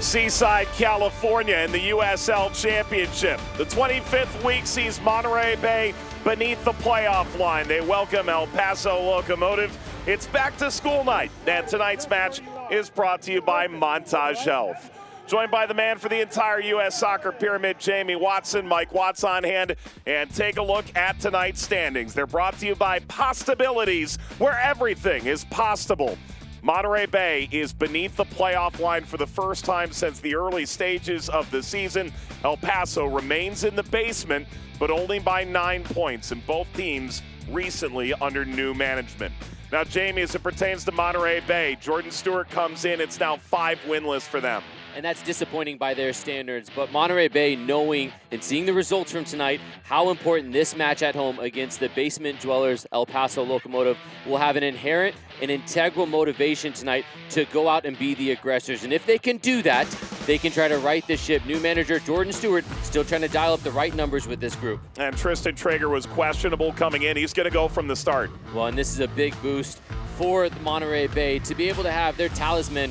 Seaside, California in the USL Championship. The 25th week sees Monterey Bay beneath the playoff line. They welcome El Paso Locomotive. It's back to school night, and tonight's match is brought to you by Montage Health. Joined by the man for the entire U.S. soccer pyramid, Jamie Watson. Mike Watts on hand, and take a look at tonight's standings. They're brought to you by Possibilities, where everything is possible. Monterey Bay is beneath the playoff line for the first time since the early stages of the season. El Paso remains in the basement, but only by 9 points, and both teams recently under new management. Now, Jamie, as it pertains to Monterey Bay, Jordan Stewart comes in. It's now 5 winless for them. And that's disappointing by their standards. But Monterey Bay, knowing and seeing the results from tonight, how important this match at home against the basement dwellers, El Paso Locomotive, will have an inherent and integral motivation tonight to go out and be the aggressors. And if they can do that, they can try to right the ship. New manager Jordan Stewart still trying to dial up the right numbers with this group. And Tristan Traeger was questionable coming in. He's going to go from the start. Well, and this is a big boost for the Monterey Bay to be able to have their talisman.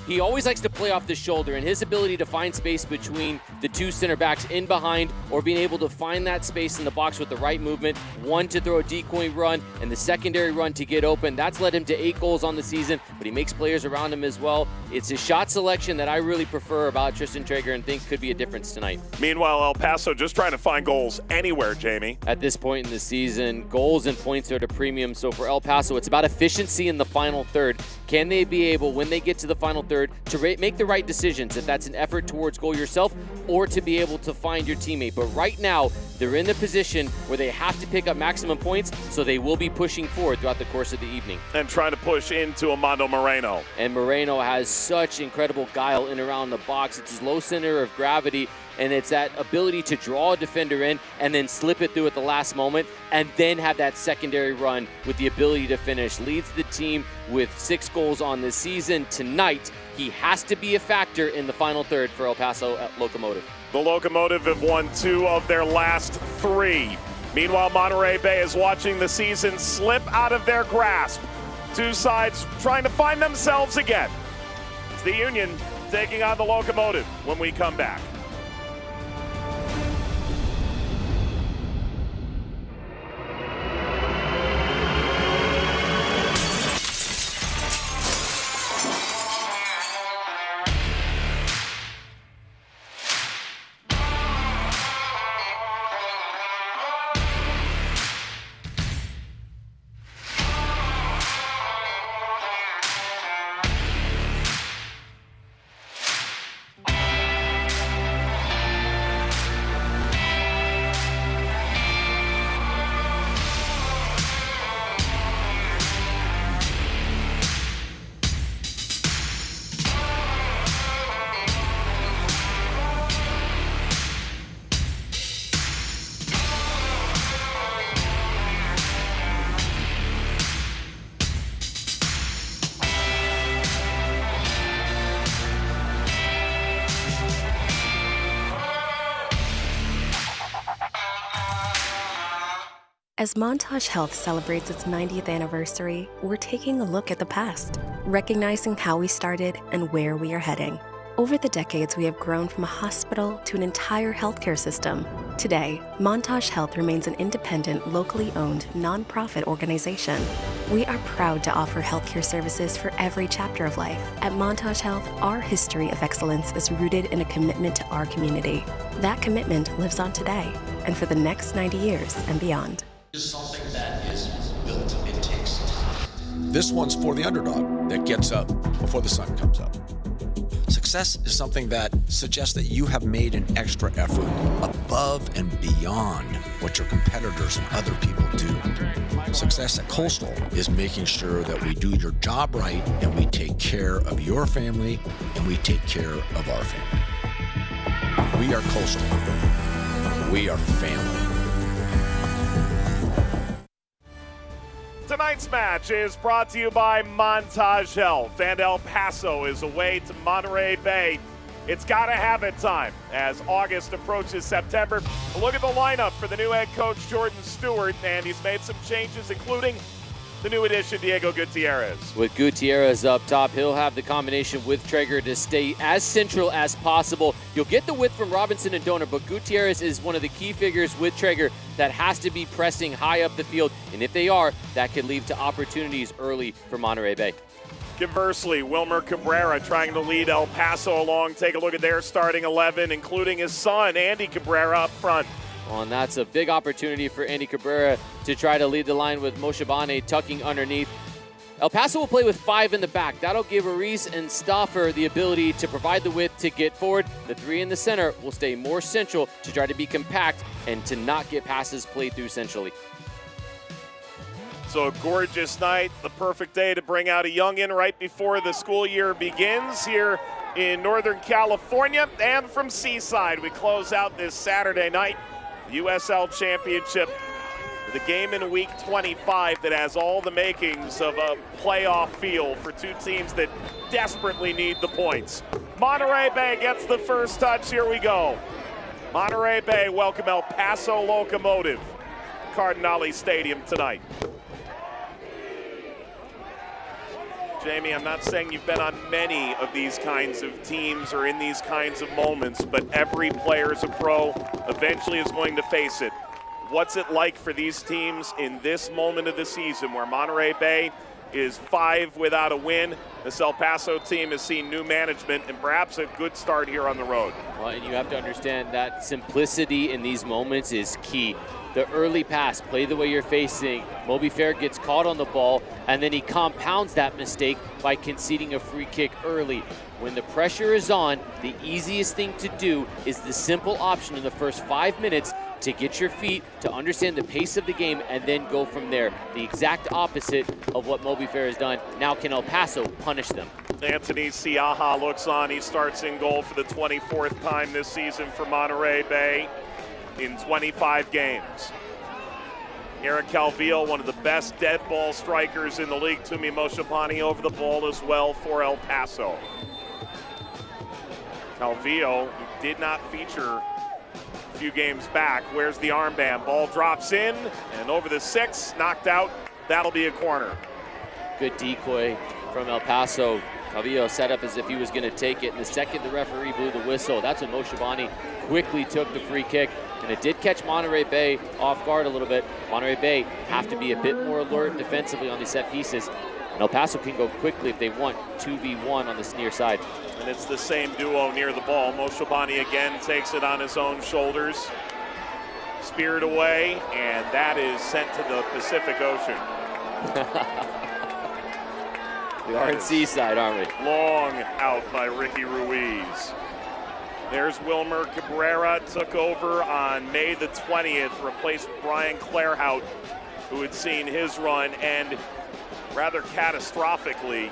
He always likes to play off the shoulder, and his ability to find space between the two center backs in behind, or being able to find that space in the box with the right movement, one to throw a decoy run and the secondary run to get open. That's led him to 8 goals on the season, but he makes players around him as well. It's his shot selection that I really prefer about Tristan Traeger and think could be a difference tonight. Meanwhile, El Paso just trying to find goals anywhere, Jamie. At this point in the season, goals and points are at a premium. So for El Paso, it's about efficiency in the final third. Can they be able, when they get to the final third, to make the right decisions, if that's an effort towards goal yourself or to be able to find your teammate? But right now, they're in the position where they have to pick up maximum points, so they will be pushing forward throughout the course of the evening. And trying to push into Amando Moreno. And Moreno has such incredible guile in around the box. It's his low center of gravity, and it's that ability to draw a defender in and then slip it through at the last moment, and then have that secondary run with the ability to finish. Leads the team with 6 goals on the season. Tonight, he has to be a factor in the final third for El Paso Locomotive. The Locomotive have won 2 of their last 3. Meanwhile, Monterey Bay is watching the season slip out of their grasp. 2 sides trying to find themselves again. It's the Union taking on the Locomotive when we come back. As Montage Health celebrates its 90th anniversary, we're taking a look at the past, recognizing how we started and where we are heading. Over the decades, we have grown from a hospital to an entire healthcare system. Today, Montage Health remains an independent, locally owned, nonprofit organization. We are proud to offer healthcare services for every chapter of life. At Montage Health, our history of excellence is rooted in a commitment to our community. That commitment lives on today and for the next 90 years and beyond. Is something that is built. It takes time. This one's for the underdog that gets up before the sun comes up. Success is something that suggests that you have made an extra effort above and beyond what your competitors and other people do. Success at Coastal is making sure that we do your job right and we take care of your family and we take care of our family. We are Coastal. We are family. Tonight's match is brought to you by Montage Health, and El Paso is away to Monterey Bay. It's got to have it time as August approaches September. A look at the lineup for the new head coach, Jordan Stewart, and he's made some changes, including the new addition, Diego Gutierrez. With Gutierrez up top, he'll have the combination with Traeger to stay as central as possible. You'll get the width from Robinson and Donor, but Gutierrez is one of the key figures with Traeger that has to be pressing high up the field. And if they are, that could lead to opportunities early for Monterey Bay. Conversely, Wilmer Cabrera trying to lead El Paso along. Take a look at their starting 11, including his son, Andy Cabrera, up front. Well, and that's a big opportunity for Andy Cabrera to try to lead the line with Moshabane tucking underneath. El Paso will play with 5 in the back. That'll give Ruiz and Stauffer the ability to provide the width to get forward. The 3 in the center will stay more central to try to be compact and to not get passes played through centrally. So a gorgeous night, the perfect day to bring out a youngin' right before the school year begins here in Northern California. And from Seaside, we close out this Saturday night, the USL Championship, the game in week 25 that has all the makings of a playoff feel for two teams that desperately need the points. Monterey Bay gets the first touch, here we go. Monterey Bay welcome El Paso Locomotive, Cardinale Stadium tonight. Jamie, I'm not saying you've been on many of these kinds of teams or in these kinds of moments, but every player is a pro, eventually is going to face it. What's it like for these teams in this moment of the season where Monterey Bay is 5 without a win? This El Paso team has seen new management and perhaps a good start here on the road. Well, and you have to understand that simplicity in these moments is key. The early pass, play the way you're facing. Moby Fair gets caught on the ball, and then he compounds that mistake by conceding a free kick early. When the pressure is on, the easiest thing to do is the simple option in the first 5 minutes to get your feet, to understand the pace of the game, and then go from there. The exact opposite of what Moby Fair has done. Now can El Paso punish them? Anthony Siaha looks on. He starts in goal for the 24th time this season for Monterey Bay in 25 games. Eric Calvillo, one of the best dead ball strikers in the league. Tumi Moshabane over the ball as well for El Paso. Calvillo, who did not feature a few games back. Where's the armband? Ball drops in and over the 6, knocked out. That'll be a corner. Good decoy from El Paso. Calvillo set up as if he was going to take it. And the second the referee blew the whistle, that's when Moshabane quickly took the free kick. And it did catch Monterey Bay off guard a little bit. Monterey Bay have to be a bit more alert defensively on these set pieces. And El Paso can go quickly if they want 2v1 on this near side. And it's the same duo near the ball. Moshabane again takes it on his own shoulders. Speared away, and that is sent to the Pacific Ocean. We are in Seaside, aren't we? Long out by Ricky Ruiz. There's Wilmer Cabrera, took over on May the 20th, replaced Brian Clairhout, who had seen his run end rather catastrophically.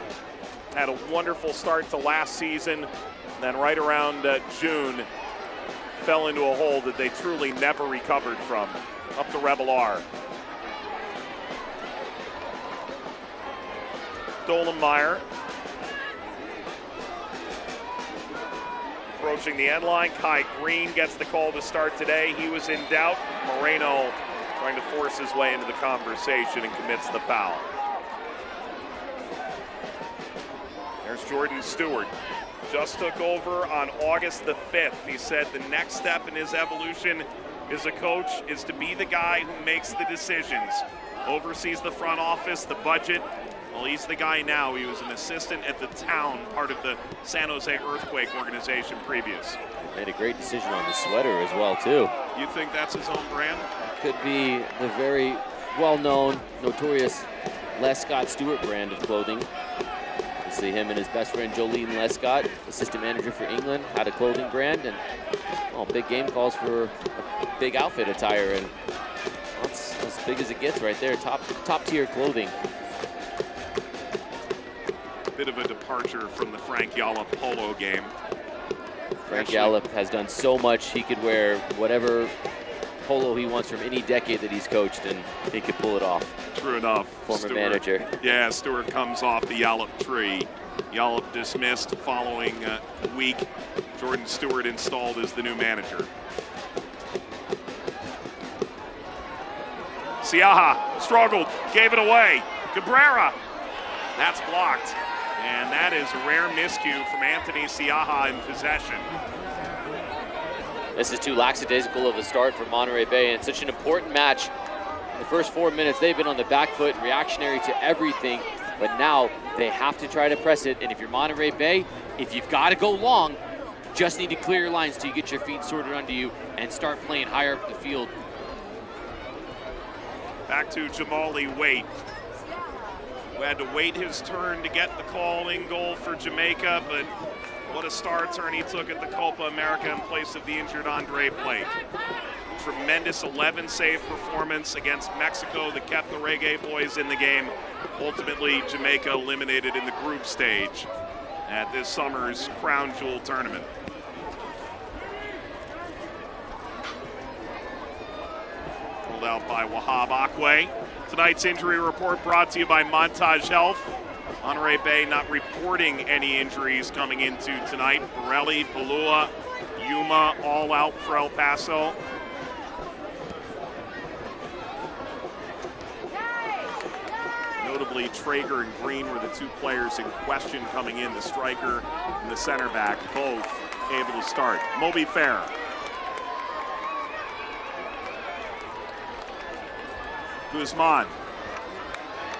Had a wonderful start to last season, then right around June, fell into a hole that they truly never recovered from, up to Rebel R. Dolenmeyer approaching the end line. Kai Green gets the call to start today. He was in doubt. Moreno trying to force his way into the conversation and commits the foul. There's Jordan Stewart. Just took over on August the 5th. He said the next step in his evolution as a coach is to be the guy who makes the decisions, oversees the front office, the budget. Well, he's the guy now. He was an assistant at the Town, part of the San Jose Earthquake organization previous. Made a great decision on the sweater as well, too. You think that's his own brand? Could be the very well-known, notorious Lescott Stewart brand of clothing. You see him and his best friend Jolene Lescott, assistant manager for England, had a clothing brand, and big game calls for a big outfit attire, and that's as big as it gets right there. Top tier clothing. Bit of a departure from the Frank Yallop polo game. Frank Yallop has done so much. He could wear whatever polo he wants from any decade that he's coached, and he could pull it off. True enough. Former manager. Yeah, Stewart comes off the Yallop tree. Yallop dismissed following a week. Jordan Stewart installed as the new manager. Siaha struggled, gave it away. Cabrera. That's blocked. And that is a rare miscue from Anthony Siaha in possession. This is too lackadaisical of a start for Monterey Bay, and such an important match. In the first 4 minutes, they've been on the back foot and reactionary to everything, but now they have to try to press it. And if you're Monterey Bay, if you've got to go long, you just need to clear your lines till you get your feet sorted under you and start playing higher up the field. Back to Jamali Waite, who had to wait his turn to get the call in goal for Jamaica, but what a star turn he took at the Copa America in place of the injured Andre Blake. Tremendous 11-save performance against Mexico that kept the Reggae Boys in the game. Ultimately, Jamaica eliminated in the group stage at this summer's Crown Jewel tournament. Pulled out by Wahab Akwe. Tonight's injury report brought to you by Montage Health. Monterey Bay not reporting any injuries coming into tonight. Borelli, Palua, Yuma all out for El Paso. Notably, Traeger and Green were the two players in question coming in, the striker and the center back, both able to start. Moby Fair. Guzman.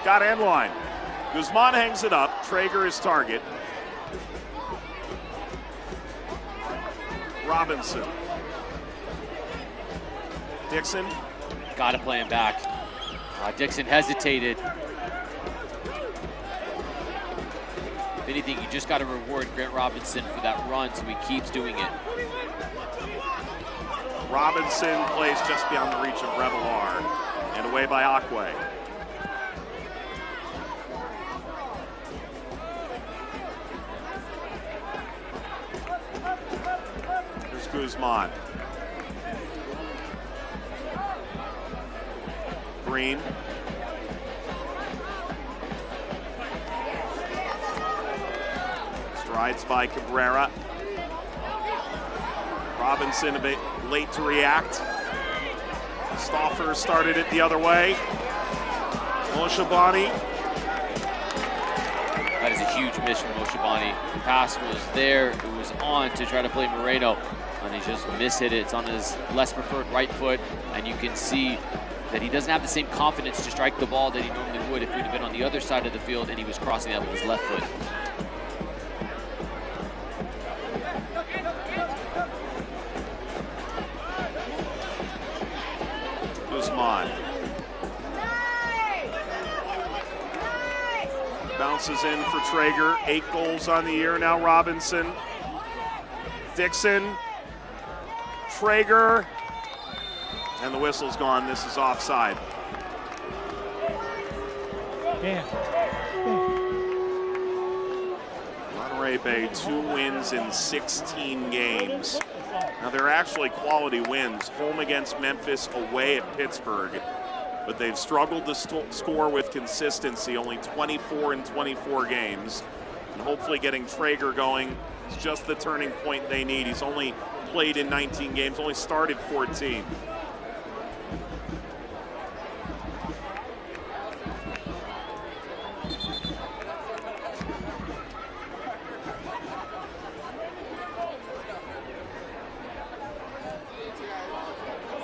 Got end line. Guzman hangs it up. Traeger is target. Robinson. Dixon. Got to play him back. Dixon hesitated. If anything, you just got to reward Grant Robinson for that run so he keeps doing it. Robinson plays just beyond the reach of Revelar and away by Akwe. Here's Guzman. Green. Strides by Cabrera. Robinson a bit late to react. Stauffer started it the other way. Moshabani. That is a huge miss from Moshabani. The pass was there, it was on to try to play Moreno, and he just mishit it. It's on his less preferred right foot, and you can see that he doesn't have the same confidence to strike the ball that he normally would if he'd have been on the other side of the field and he was crossing that with his left foot. Guzman. Bounces in for Traeger. 8 goals on the year now, Robinson. Dixon. Traeger. And the whistle's gone. This is offside. Yeah. Monterey Bay, 2 wins in 16 games. Now they're actually quality wins. Home against Memphis, away at Pittsburgh. But they've struggled to score with consistency, only 24 in 24 games. And hopefully getting Traeger going is just the turning point they need. He's only played in 19 games, only started 14.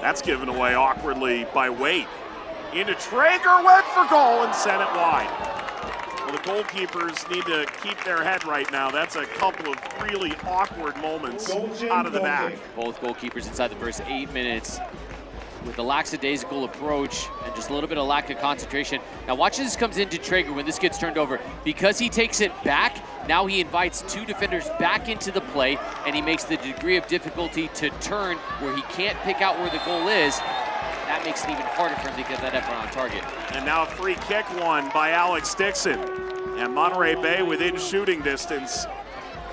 That's given away awkwardly by Waite. Into Traeger, went for goal and sent it wide. Well, the goalkeepers need to keep their head right now. That's a couple of really awkward moments out of the back. Both goalkeepers inside the first 8 minutes with a lackadaisical approach and just a little bit of lack of concentration. Now watch as this comes into Traeger when this gets turned over. Because he takes it back, now he invites 2 defenders back into the play, and he makes the degree of difficulty to turn where he can't pick out where the goal is. That makes it even harder for him to get that effort on target. And now a free kick won by Alex Dixon. And Monterey Bay within shooting distance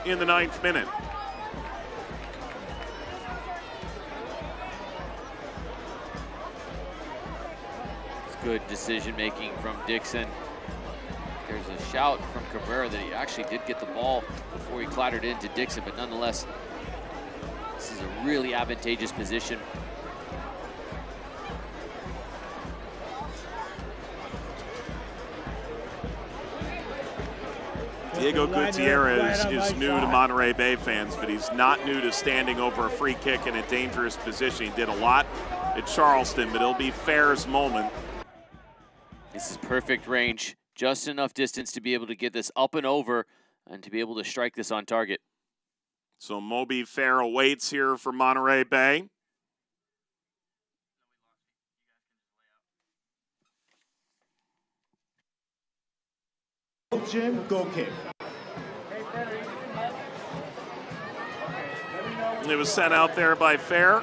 in the 9th minute. Good decision making from Dixon. There's a shout from Cabrera that he actually did get the ball before he clattered into Dixon, but nonetheless, this is a really advantageous position. Diego Gutierrez is new to Monterey Bay fans, but he's not new to standing over a free kick in a dangerous position. He did a lot at Charleston, but it'll be Fair's moment. This is perfect range, just enough distance to be able to get this up and over and to be able to strike this on target. So Moby Fair awaits here for Monterey Bay. Jim, goal kick. It was sent out there by Fair.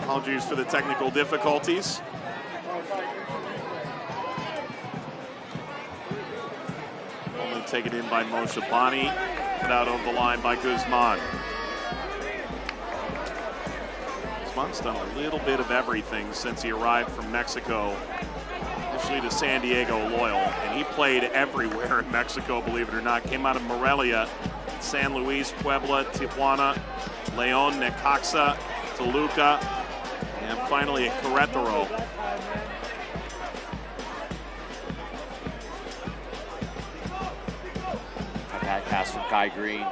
Apologies for the technical difficulties. Only taken in by Moshe Bani. Put out over the line by Guzman. Guzman's done a little bit of everything since he arrived from Mexico. Initially to San Diego Loyal, and he played everywhere in Mexico, believe it or not. Came out of Morelia, San Luis, Puebla, Tijuana, León, Necaxa, Toluca, and finally at Querétaro. A bad pass from Kai Green.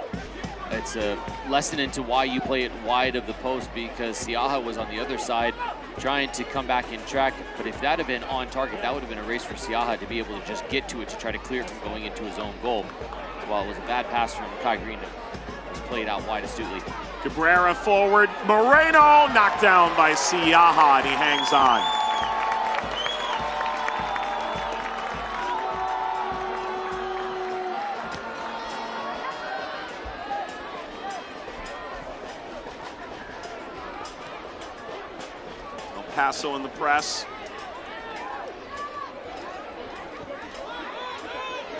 It's a lesson into why you play it wide of the post, because Siaha was on the other side trying to come back in track, but if that had been on target, that would have been a race for Siaha to be able to just get to it to try to clear it from going into his own goal. So while it was a bad pass from Kai Green, it was played out wide astutely. Cabrera forward, Moreno knocked down by Siaha, and he hangs on. Paso in the press.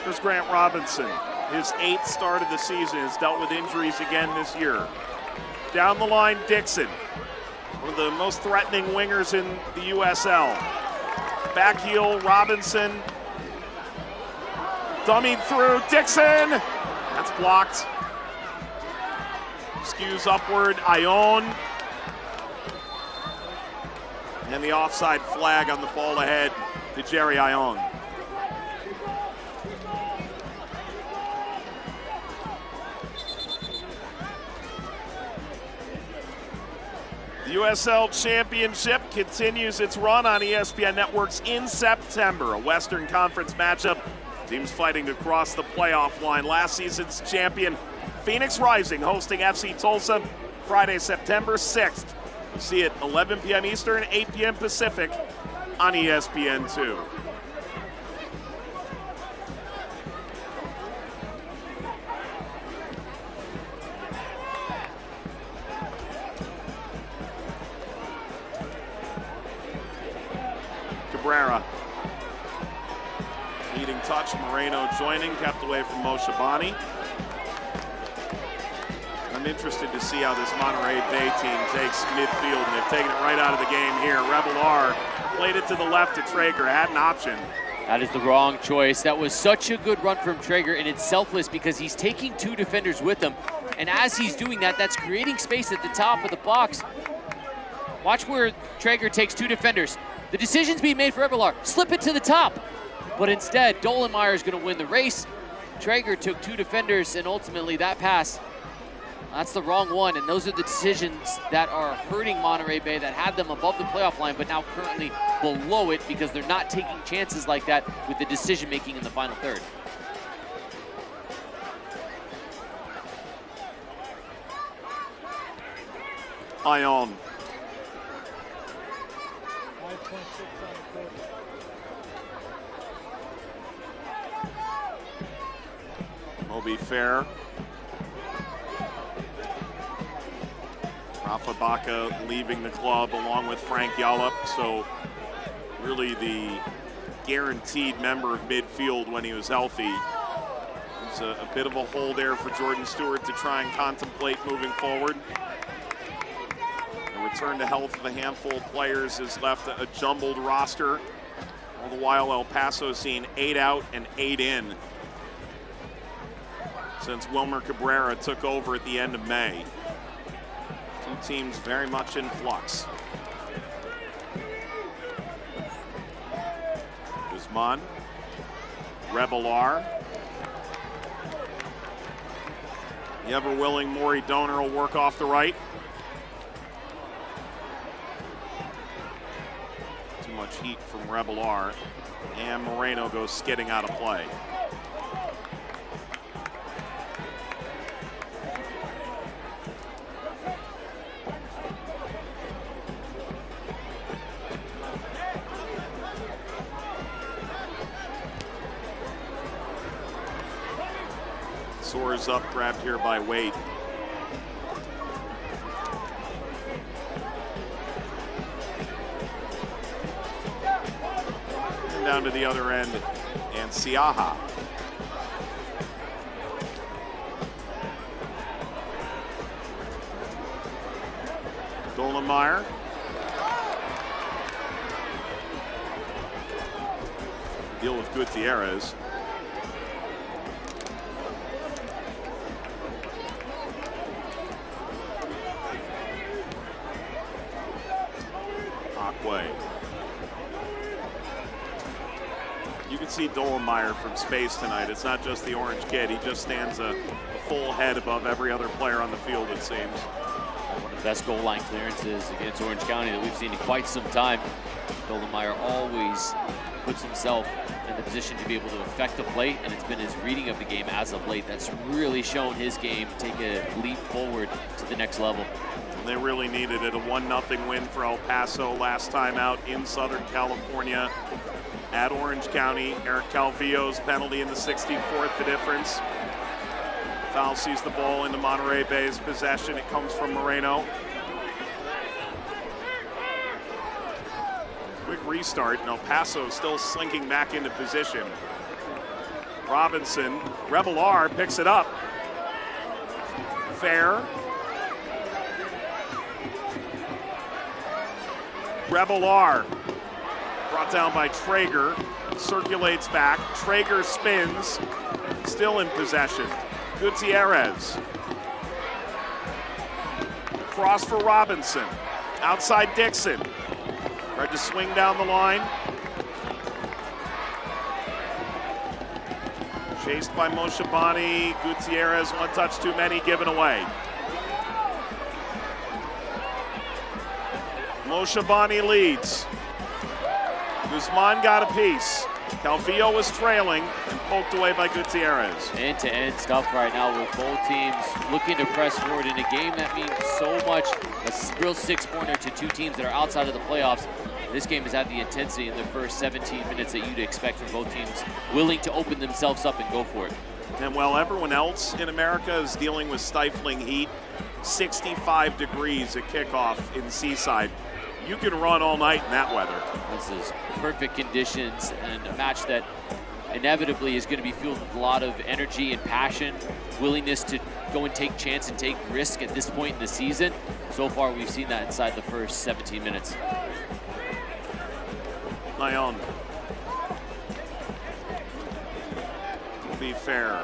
Here's Grant Robinson. His 8th start of the season, has dealt with injuries again this year. Down the line, Dixon. One of the most threatening wingers in the USL. Back heel, Robinson. Dummied through, Dixon! That's blocked. Skews upward, Ione. And the offside flag on the ball ahead to Jerry Ione. The USL Championship continues its run on ESPN Networks in September. A Western Conference matchup. Teams fighting to cross the playoff line. Last season's champion, Phoenix Rising, hosting FC Tulsa Friday, September 6th. See it 11 p.m. Eastern, 8 p.m. Pacific on ESPN2. Cabrera. Leading touch, Moreno joining, kept away from Moshe Bani. I'm interested to see how this Monterey Bay team takes midfield, and they've taken it right out of the game here. Revelar played it to the left to Traeger, had an option. That is the wrong choice. That was such a good run from Traeger, and it's selfless because he's taking 2 defenders with him. And as he's doing that, that's creating space at the top of the box. Watch where Traeger takes 2 defenders. The decision's being made for Revelar. Slip it to the top. But instead, Dolenmeyer is going to win the race. Traeger took 2 defenders, and ultimately that pass, that's the wrong one, and those are the decisions that are hurting Monterey Bay, that had them above the playoff line, but now currently below it because they're not taking chances like that with the decision-making in the final third. Ione. Moby Fair. Rafa Baca leaving the club along with Frank Yallop, so really the guaranteed member of midfield when he was healthy. It's a bit of a hole there for Jordan Stewart to try and contemplate moving forward. The return to health of a handful of players has left a jumbled roster. All the while, El Paso seeing 8 out and 8 in since Wilmer Cabrera took over at the end of May. 2 teams very much in flux. Guzman, Revelar, The ever-willing Maury Donor will work off the right. Too much heat from Revelar. And Moreno goes skidding out of play. Soars up, grabbed here by Wade. And down to the other end, and Siaha. Dolenmeyer. Deal with Gutierrez. You can see Dolenmeyer from space tonight. It's not just the orange kid. He just stands a full head above every other player on the field, it seems. One of the best goal line clearances against Orange County that we've seen in quite some time. Dolenmeyer always puts himself in the position to be able to affect the plate, and it's been his reading of the game as of late that's really shown his game take a leap forward to the next level. They really needed it. A 1-0 win for El Paso last time out in Southern California at Orange County. Eric Calvillo's penalty in the 64th, the difference. Foul sees the ball into Monterey Bay's possession. It comes from Moreno. Quick restart, and El Paso still slinking back into position. Robinson, Revelar picks it up. Fair. Revelar, brought down by Traeger, circulates back. Traeger spins, still in possession. Gutierrez. Cross for Robinson. Outside Dixon. Tried to swing down the line. Chased by Moshabani. Gutierrez, one touch too many, given away. Moshabani leads. Guzman got a piece. Calvillo was trailing and poked away by Gutierrez. End-to-end stuff right now with both teams looking to press forward in a game that means so much. A real six-pointer to two teams that are outside of the playoffs. This game has had the intensity in the first 17 minutes that you'd expect from both teams, willing to open themselves up and go for it. And while everyone else in America is dealing with stifling heat, 65 degrees at kickoff in Seaside, you can run all night in that weather. This is perfect conditions and a match that inevitably is going to be filled with a lot of energy and passion, willingness to go and take chance and take risk at this point in the season. So far, we've seen that inside the first 17 minutes. Lyon. Will be fair.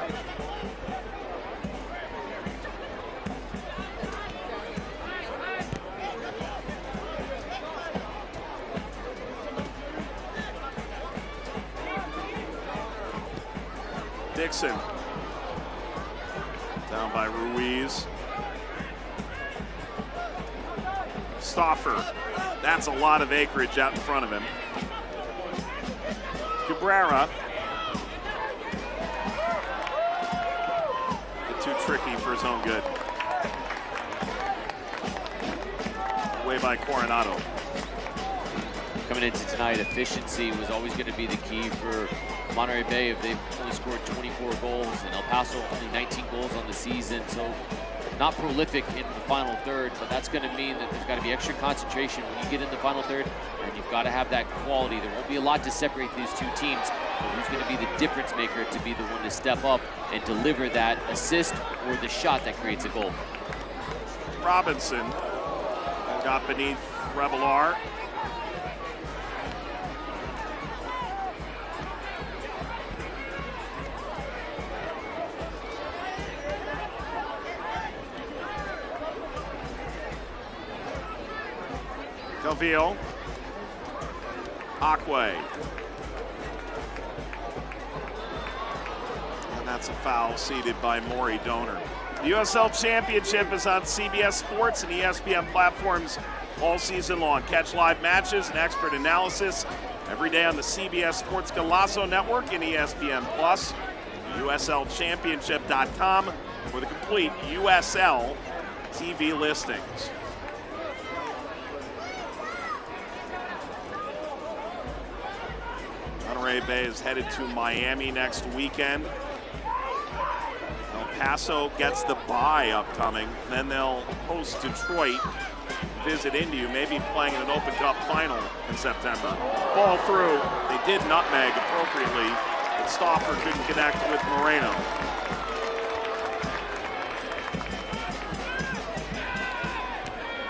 Dixon. Down by Ruiz. Stauffer. That's a lot of acreage out in front of him. Cabrera. Too tricky for his own good. Away by Coronado. Coming into tonight, efficiency was always going to be the key for Monterey Bay. If they've only scored 24 goals, and El Paso only 19 goals on the season, so not prolific in the final third, but that's going to mean that there's got to be extra concentration when you get in the final third, and you've got to have that quality. There won't be a lot to separate these two teams, but who's going to be the difference maker to be the one to step up and deliver that assist or the shot that creates a goal? Robinson got beneath Revelar. Calvillo. Aquay. And that's a foul seeded by Maury Donor. The USL Championship is on CBS Sports and ESPN platforms all season long. Catch live matches and expert analysis every day on the CBS Sports Golazo Network and ESPN Plus. USLChampionship.com for the complete USL TV listings. Monterey Bay is headed to Miami next weekend. El Paso gets the bye upcoming. Then they'll host Detroit, visit Indy, maybe playing in an Open Cup final in September. Ball through. They did nutmeg appropriately, but Stauffer couldn't connect with Moreno.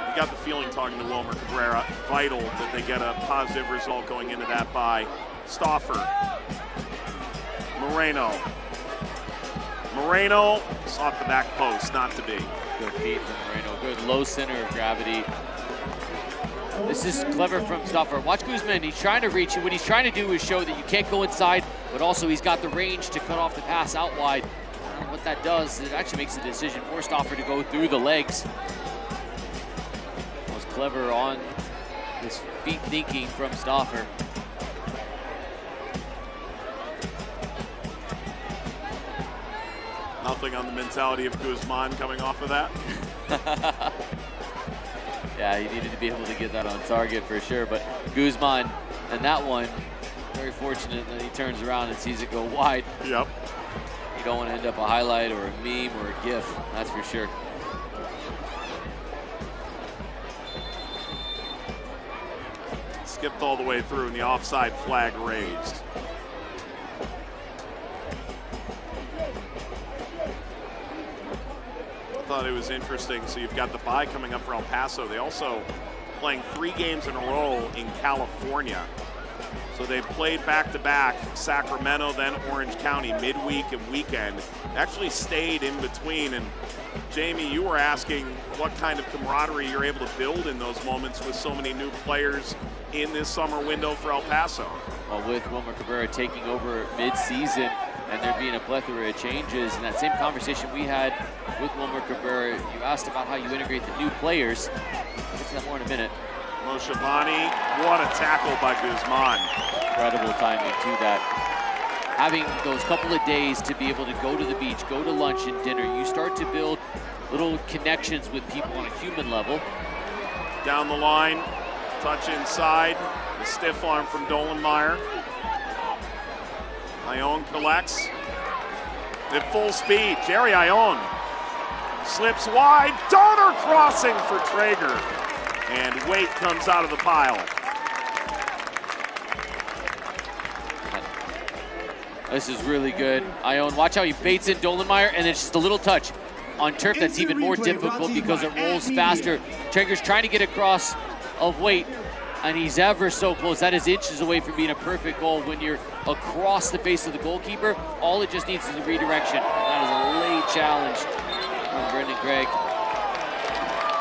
You got the feeling talking to Wilmer Cabrera, vital that they get a positive result going into that bye. Stauffer. Moreno sought the back post, not to be. Good feet from Moreno. Good low center of gravity. This is clever from Stauffer. Watch Guzman. He's trying to reach. What he's trying to do is show that you can't go inside, but also he's got the range to cut off the pass out wide. And what that does, it actually makes the decision for Stauffer to go through the legs. That was clever on his feet thinking from Stauffer. Nothing on the mentality of Guzman coming off of that. Yeah, he needed to be able to get that on target for sure, but Guzman and that one, very fortunate that he turns around and sees it go wide. Yep. You don't want to end up a highlight or a meme or a GIF, that's for sure. Skipped all the way through and the offside flag raised. Thought it was interesting. So you've got the bye coming up for El Paso. They also playing 3 games in a row in California. So they played back-to-back Sacramento, then Orange County, midweek and weekend. Actually stayed in between. And Jamie, you were asking what kind of camaraderie you're able to build in those moments with so many new players in this summer window for El Paso. Well, with Wilmer Cabrera taking over mid-season and there being a plethora of changes, and that same conversation we had with Wilmer Cabrera, you asked about how you integrate the new players. We'll get to that more in a minute. Moshabani, what a tackle by Guzman. Incredible timing to that. Having those couple of days to be able to go to the beach, go to lunch and dinner, you start to build little connections with people on a human level. Down the line, touch inside, the stiff arm from Dolenmeyer. Ione collects at full speed. Jerry Ione slips wide. Donner crossing for Traeger. And Waite comes out of the pile. This is really good. Ione, watch how he baits in Dolenmeyer, and it's just a little touch. On turf, that's even more difficult because it rolls faster. Traeger's trying to get across of Waite, and he's ever so close. That is inches away from being a perfect goal. When you're across the face of the goalkeeper, all it just needs is a redirection. That is a late challenge from Brendan Craig.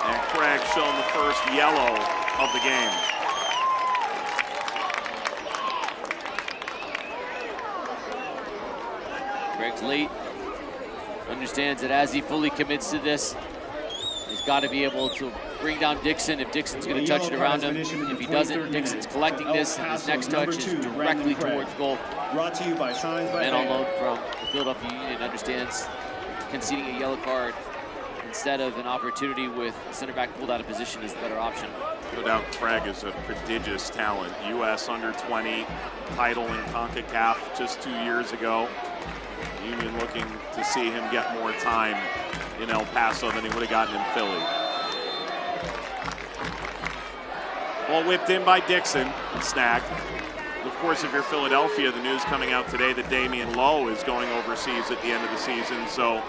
And Craig showing the first yellow of the game. Craig's late. Understands that as he fully commits to this, he's got to be able to bring down Dixon if Dixon's going to touch it around him. If he doesn't, Dixon's collecting this, and his next touch is directly towards goal. Brought to you by Signs by Man on loan from the Philadelphia Union understands conceding a yellow card instead of an opportunity with center back pulled out of position is the better option. No doubt Craig is a prodigious talent. U.S. under-20 title in CONCACAF just 2 years ago. Union looking to see him get more time in El Paso than he would have gotten in Philly. Ball whipped in by Dixon and snagged. Of course, if you're Philadelphia, the news coming out today that Damian Lowe is going overseas at the end of the season. So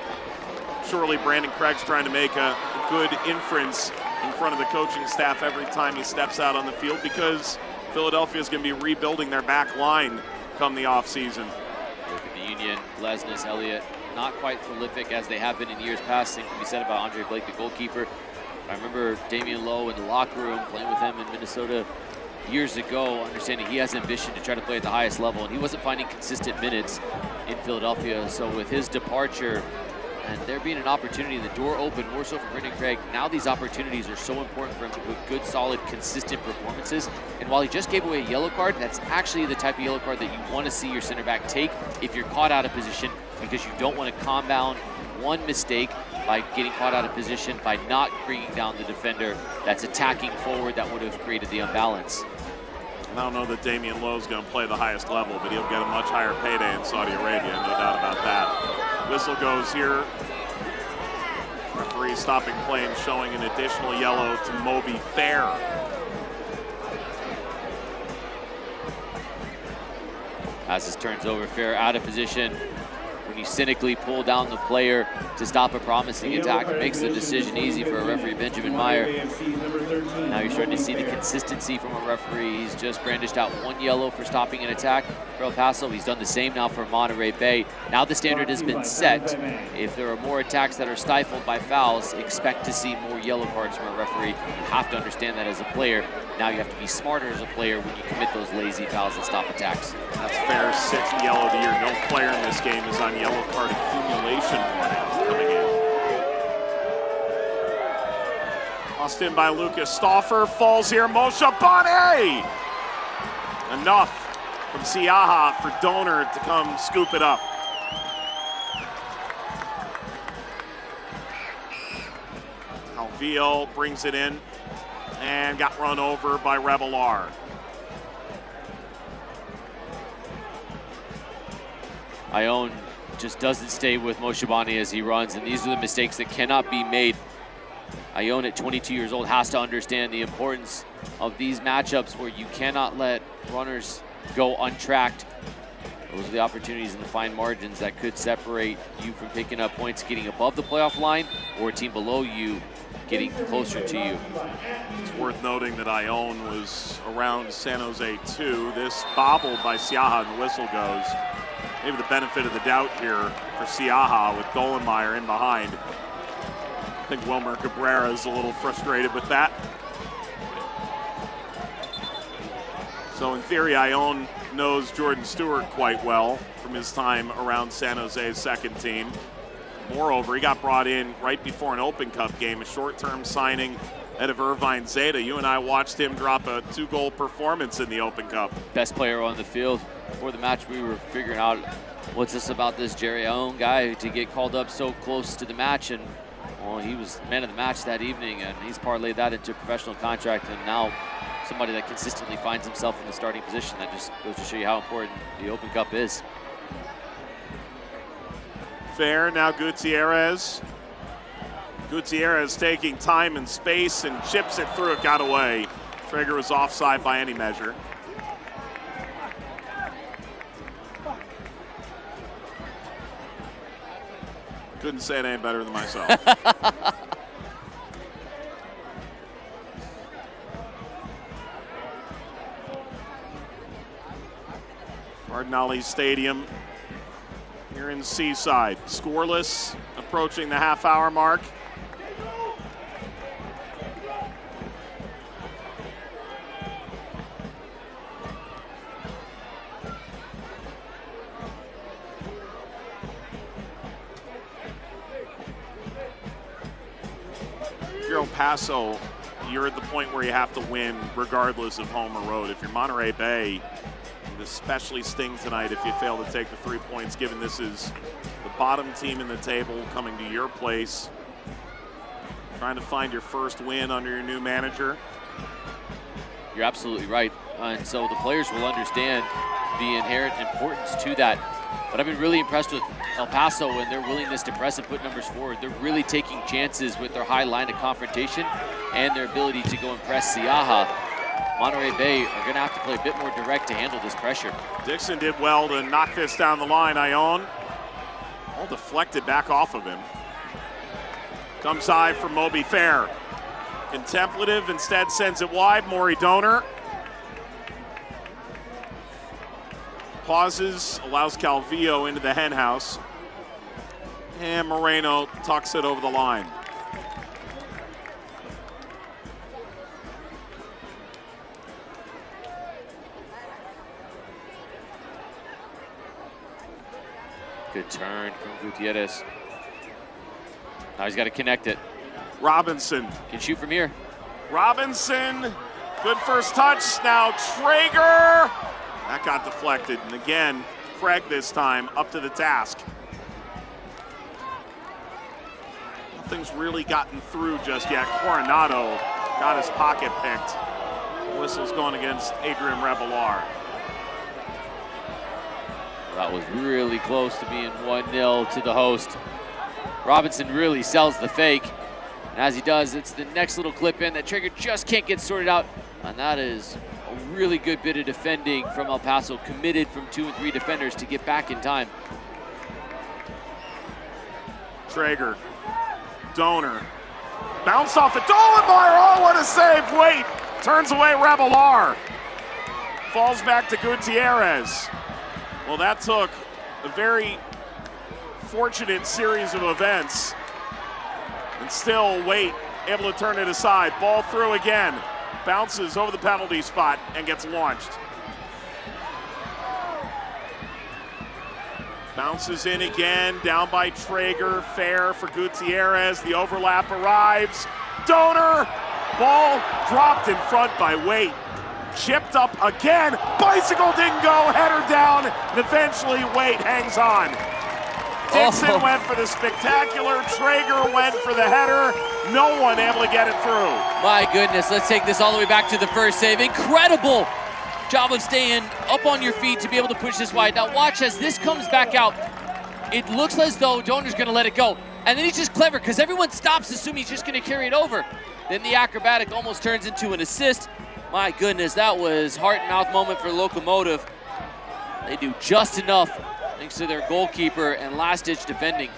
surely Brandon Craig's trying to make a good inference in front of the coaching staff every time he steps out on the field, because Philadelphia is going to be rebuilding their back line come the offseason. Look at the Union, Lesnes, Elliott, not quite prolific as they have been in years past. Same can be said about Andre Blake, the goalkeeper. I remember Damian Lowe in the locker room playing with him in Minnesota years ago, understanding he has ambition to try to play at the highest level, and he wasn't finding consistent minutes in Philadelphia. So with his departure, and there being an opportunity, the door open more so for Brendan Craig. Now these opportunities are so important for him to put good, solid, consistent performances. And while he just gave away a yellow card, that's actually the type of yellow card that you want to see your center back take if you're caught out of position, because you don't want to compound one mistake by getting caught out of position, by not bringing down the defender that's attacking forward that would have created the imbalance. I don't know that Damian Lowe's going to play the highest level, but he'll get a much higher payday in Saudi Arabia, no doubt about that. Whistle goes here. Referee stopping play and showing an additional yellow to Moby Fair. As this turns over, Fair out of position. When you cynically pull down the player to stop a promising attack, it makes the decision easy for a referee, Benjamin Meyer. Now you're starting to see the consistency from a referee. He's just brandished out one yellow for stopping an attack for El Paso. He's done the same now for Monterey Bay. Now the standard has been set. If there are more attacks that are stifled by fouls, expect to see more yellow cards from a referee. You have to understand that as a player. Now you have to be smarter as a player when you commit those lazy fouls that stop attacks. That's Fair's 6th yellow of the year. No player in this game is on yellow card accumulation warning coming in. Lost in by Lucas Stauffer, falls here, Moshe Bane! Enough from Siaha for Donor to come scoop it up. Calvillo brings it in and got run over by Revelar. Ione just doesn't stay with Moshe Bane as he runs, and these are the mistakes that cannot be made. Ione at 22 years old has to understand the importance of these matchups where you cannot let runners go untracked. Those are the opportunities and the fine margins that could separate you from picking up points, getting above the playoff line, or a team below you getting closer to you. It's worth noting that Ione was around San Jose too. This bobbled by Siaha and the whistle goes. Maybe the benefit of the doubt here for Siaha with Dolenmeyer in behind. I think Wilmer Cabrera is a little frustrated with that. So in theory, Ione knows Jordan Stewart quite well from his time around San Jose's second team. Moreover, he got brought in right before an Open Cup game, a short-term signing ahead of Irvine Zeta. You and I watched him drop a 2-goal performance in the Open Cup. Best player on the field. Before the match, we were figuring out what's this about this Jerry Ione guy to get called up so close to the match, and well, he was man of the match that evening, and he's parlayed that into a professional contract, and now somebody that consistently finds himself in the starting position. That just goes to show you how important the Open Cup is. Fair, now Gutierrez. Gutierrez taking time and space and chips it through. It got away. Traeger was offside by any measure. Couldn't say it any better than myself. Cardinale Stadium here in Seaside. Scoreless, approaching the half-hour mark. If you're El Paso, you're at the point where you have to win regardless of home or road. If you're Monterey Bay, it especially sting tonight if you fail to take the 3 points, given this is the bottom team in the table coming to your place, trying to find your first win under your new manager. You're absolutely right. And so the players will understand the inherent importance to that. But I've been really impressed with El Paso and their willingness to press and put numbers forward. They're really taking chances with their high line of confrontation and their ability to go and press Siaha. Monterey Bay are going to have to play a bit more direct to handle this pressure. Dixon did well to knock this down the line. Ione all deflected back off of him. Comes high from Moby Fair. Contemplative, instead sends it wide. Maury Donor pauses, allows Calvillo into the hen house, and Moreno tucks it over the line. Good turn from Gutierrez. Now he's got to connect it. Robinson. Can shoot from here. Robinson, good first touch. Now Traeger. That got deflected. And again, Craig this time up to the task. Nothing's really gotten through just yet. Coronado got his pocket picked. Whistle's going against Adrian Revelar. That was really close to being 1-0 to the host. Robinson really sells the fake. And as he does, it's the next little clip in that Traeger just can't get sorted out. And that is a really good bit of defending from El Paso, committed from 2 and 3 defenders to get back in time. Traeger, Donor, bounce off it, Dollenmeyer, oh what a save, wait, turns away Revelar. Falls back to Gutierrez. Well, that took a very fortunate series of events. And still, Waite able to turn it aside. Ball through again. Bounces over the penalty spot and gets launched. Bounces in again, down by Traeger. Fair for Gutierrez. The overlap arrives. Donor. Ball dropped in front by Waite. Chipped up again. Bicycle didn't go. Header down. And eventually Waite hangs on. Dixon went for the spectacular. Traeger went for the header. No one able to get it through. My goodness, let's take this all the way back to the first save. Incredible job of staying up on your feet to be able to push this wide. Now watch as this comes back out. It looks as though Donor's gonna let it go. And then he's just clever because everyone stops assuming he's just gonna carry it over. Then the acrobatic almost turns into an assist. My goodness, that was heart and mouth moment for Locomotive. They do just enough thanks to their goalkeeper and last-ditch defending.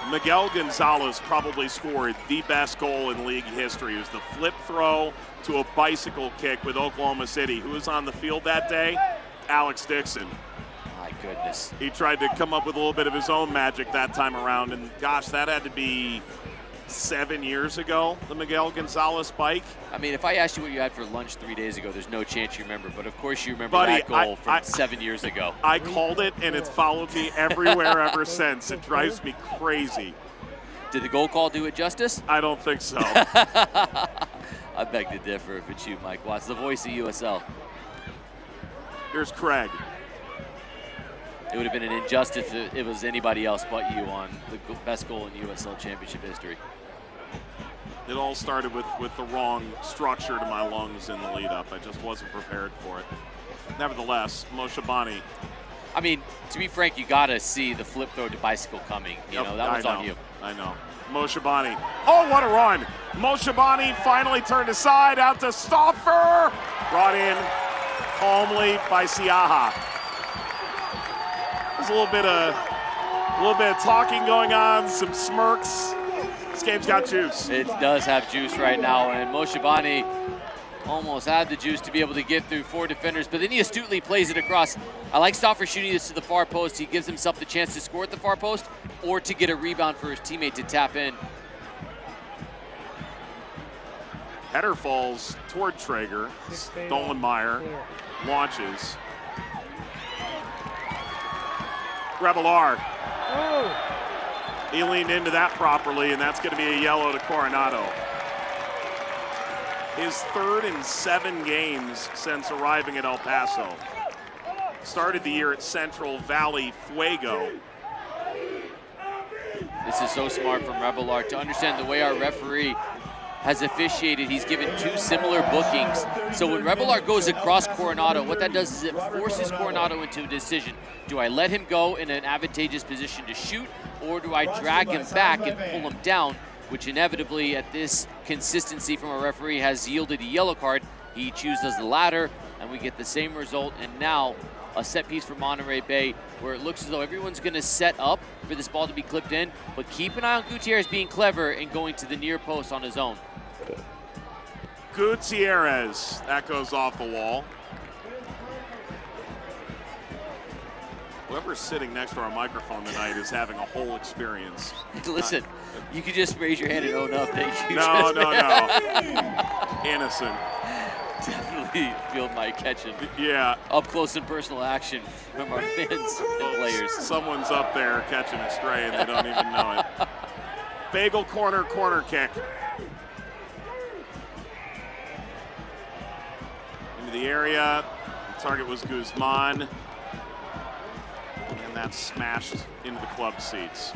Miguel Gonzalez probably scored the best goal in league history. It was the flip throw to a bicycle kick with Oklahoma City. Who was on the field that day? Alex Dixon. My goodness. He tried to come up with a little bit of his own magic that time around, and gosh, that had to be 7 years ago, the Miguel Gonzalez bike. I mean, if I asked you what you had for lunch 3 days ago, there's no chance you remember, but of course you remember Buddy, that goal from 7 years ago. I called it, and it's followed me everywhere ever since. It drives me crazy. Did the goal call do it justice? I don't think so. I beg to differ if it's you, Mike Watts, the voice of USL. Here's Craig. It would have been an injustice if it was anybody else but you on the best goal in USL Championship history. It all started with the wrong structure to my lungs in the lead up. I just wasn't prepared for it. Nevertheless, Moshabani. I mean, to be frank, you gotta see the flip throw to bicycle coming. You know, that was on you. I know. Moshabani. Oh, what a run. Moshabani finally turned aside, out to Stauffer. Brought in calmly by Siaha. There's a little bit of talking going on, some smirks. This game's got juice. It does have juice right now, and Moshabani almost had the juice to be able to get through 4 defenders, but then he astutely plays it across. I like Stauffer shooting this to the far post. He gives himself the chance to score at the far post or to get a rebound for his teammate to tap in. Header falls toward Traeger. Dollenmeyer launches. Revelar. He leaned into that properly, and that's going to be a yellow to Coronado. His 3rd in 7 games since arriving at El Paso. Started the year at Central Valley Fuego. This is so smart from Revelar to understand the way our referee has officiated. He's given 2 similar bookings. So when Revelar goes across Coronado, what that does is it forces Coronado into a decision. Do I let him go in an advantageous position to shoot, or do I drag him back and pull him down, which inevitably at this consistency from a referee has yielded a yellow card. He chooses the latter, and we get the same result. And now a set piece for Monterey Bay, where it looks as though everyone's gonna set up for this ball to be clipped in, but keep an eye on Gutierrez being clever and going to the near post on his own. Gutierrez, that goes off the wall. Whoever's sitting next to our microphone tonight is having a whole experience. Listen, you could just raise your hand and own up that you No. Innocent. definitely feel my catching. Yeah. Up close and personal action from our fans and players. Someone's up there catching a stray and they don't even know it. Bagel corner kick. Into the area. The target was Guzman. And that's smashed into the club seats.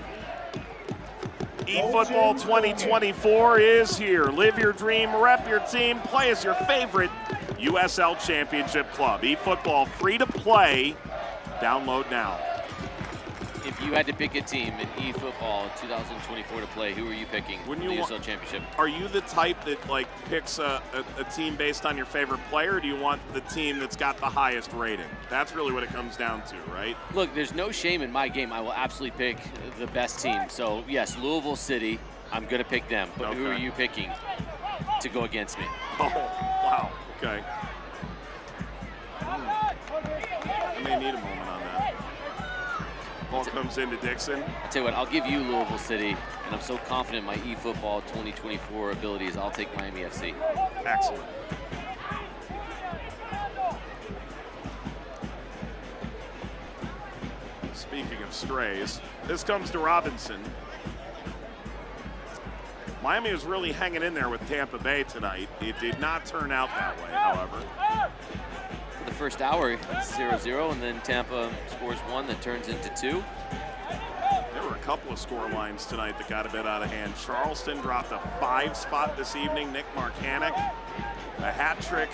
eFootball 2024 is here. Live your dream, rep your team, play as your favorite USL Championship club. eFootball free to play. Download now. If you had to pick a team in eFootball 2024 to play, who are you picking in the USL Championship? Are you the type that like picks a team based on your favorite player, or do you want the team that's got the highest rating? That's really what it comes down to, right? Look, there's no shame in my game. I will absolutely pick the best team. So, yes, Louisville City, I'm going to pick them. But who are you picking to go against me? Oh, wow. Okay. I may need a moment on that. Ball comes into Dixon. I'll tell you what, I'll give you Louisville City, and I'm so confident in my eFootball 2024 abilities, I'll take Miami FC. Excellent. Speaking of strays, this comes to Robinson. Miami was really hanging in there with Tampa Bay tonight. It did not turn out that way, however. For the first hour, 0-0, and then Tampa scores one that turns into two. There were a couple of score lines tonight that got a bit out of hand. Charleston dropped a 5 spot this evening. Nick Marcanic, a hat trick.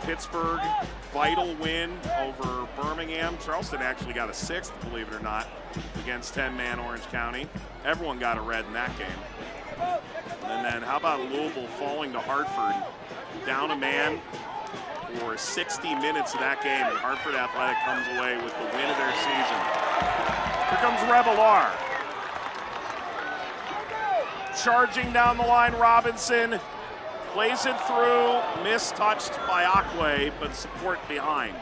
Pittsburgh, vital win over Birmingham. Charleston actually got a 6th, believe it or not, against 10-man Orange County. Everyone got a red in that game. And then how about Louisville falling to Hartford, down a man for 60 minutes of that game, and Hartford Athletic comes away with the win of their season. Here comes Revelar. Charging down the line, Robinson. Plays it through, mistouched by Akwe, but support behind.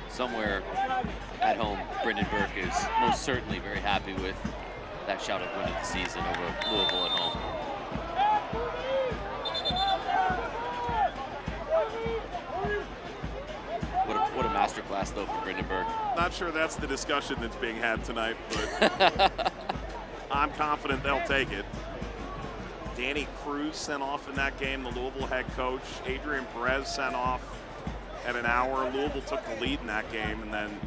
Somewhere at home, Brendan Burke is most certainly very happy with that shout of win of the season over Louisville at home. What a masterclass, though, for Brendan Burke. Not sure that's the discussion that's being had tonight, but I'm confident they'll take it. Danny Cruz sent off in that game, the Louisville head coach. Adrian Perez sent off at an hour. Louisville took the lead in that game, and then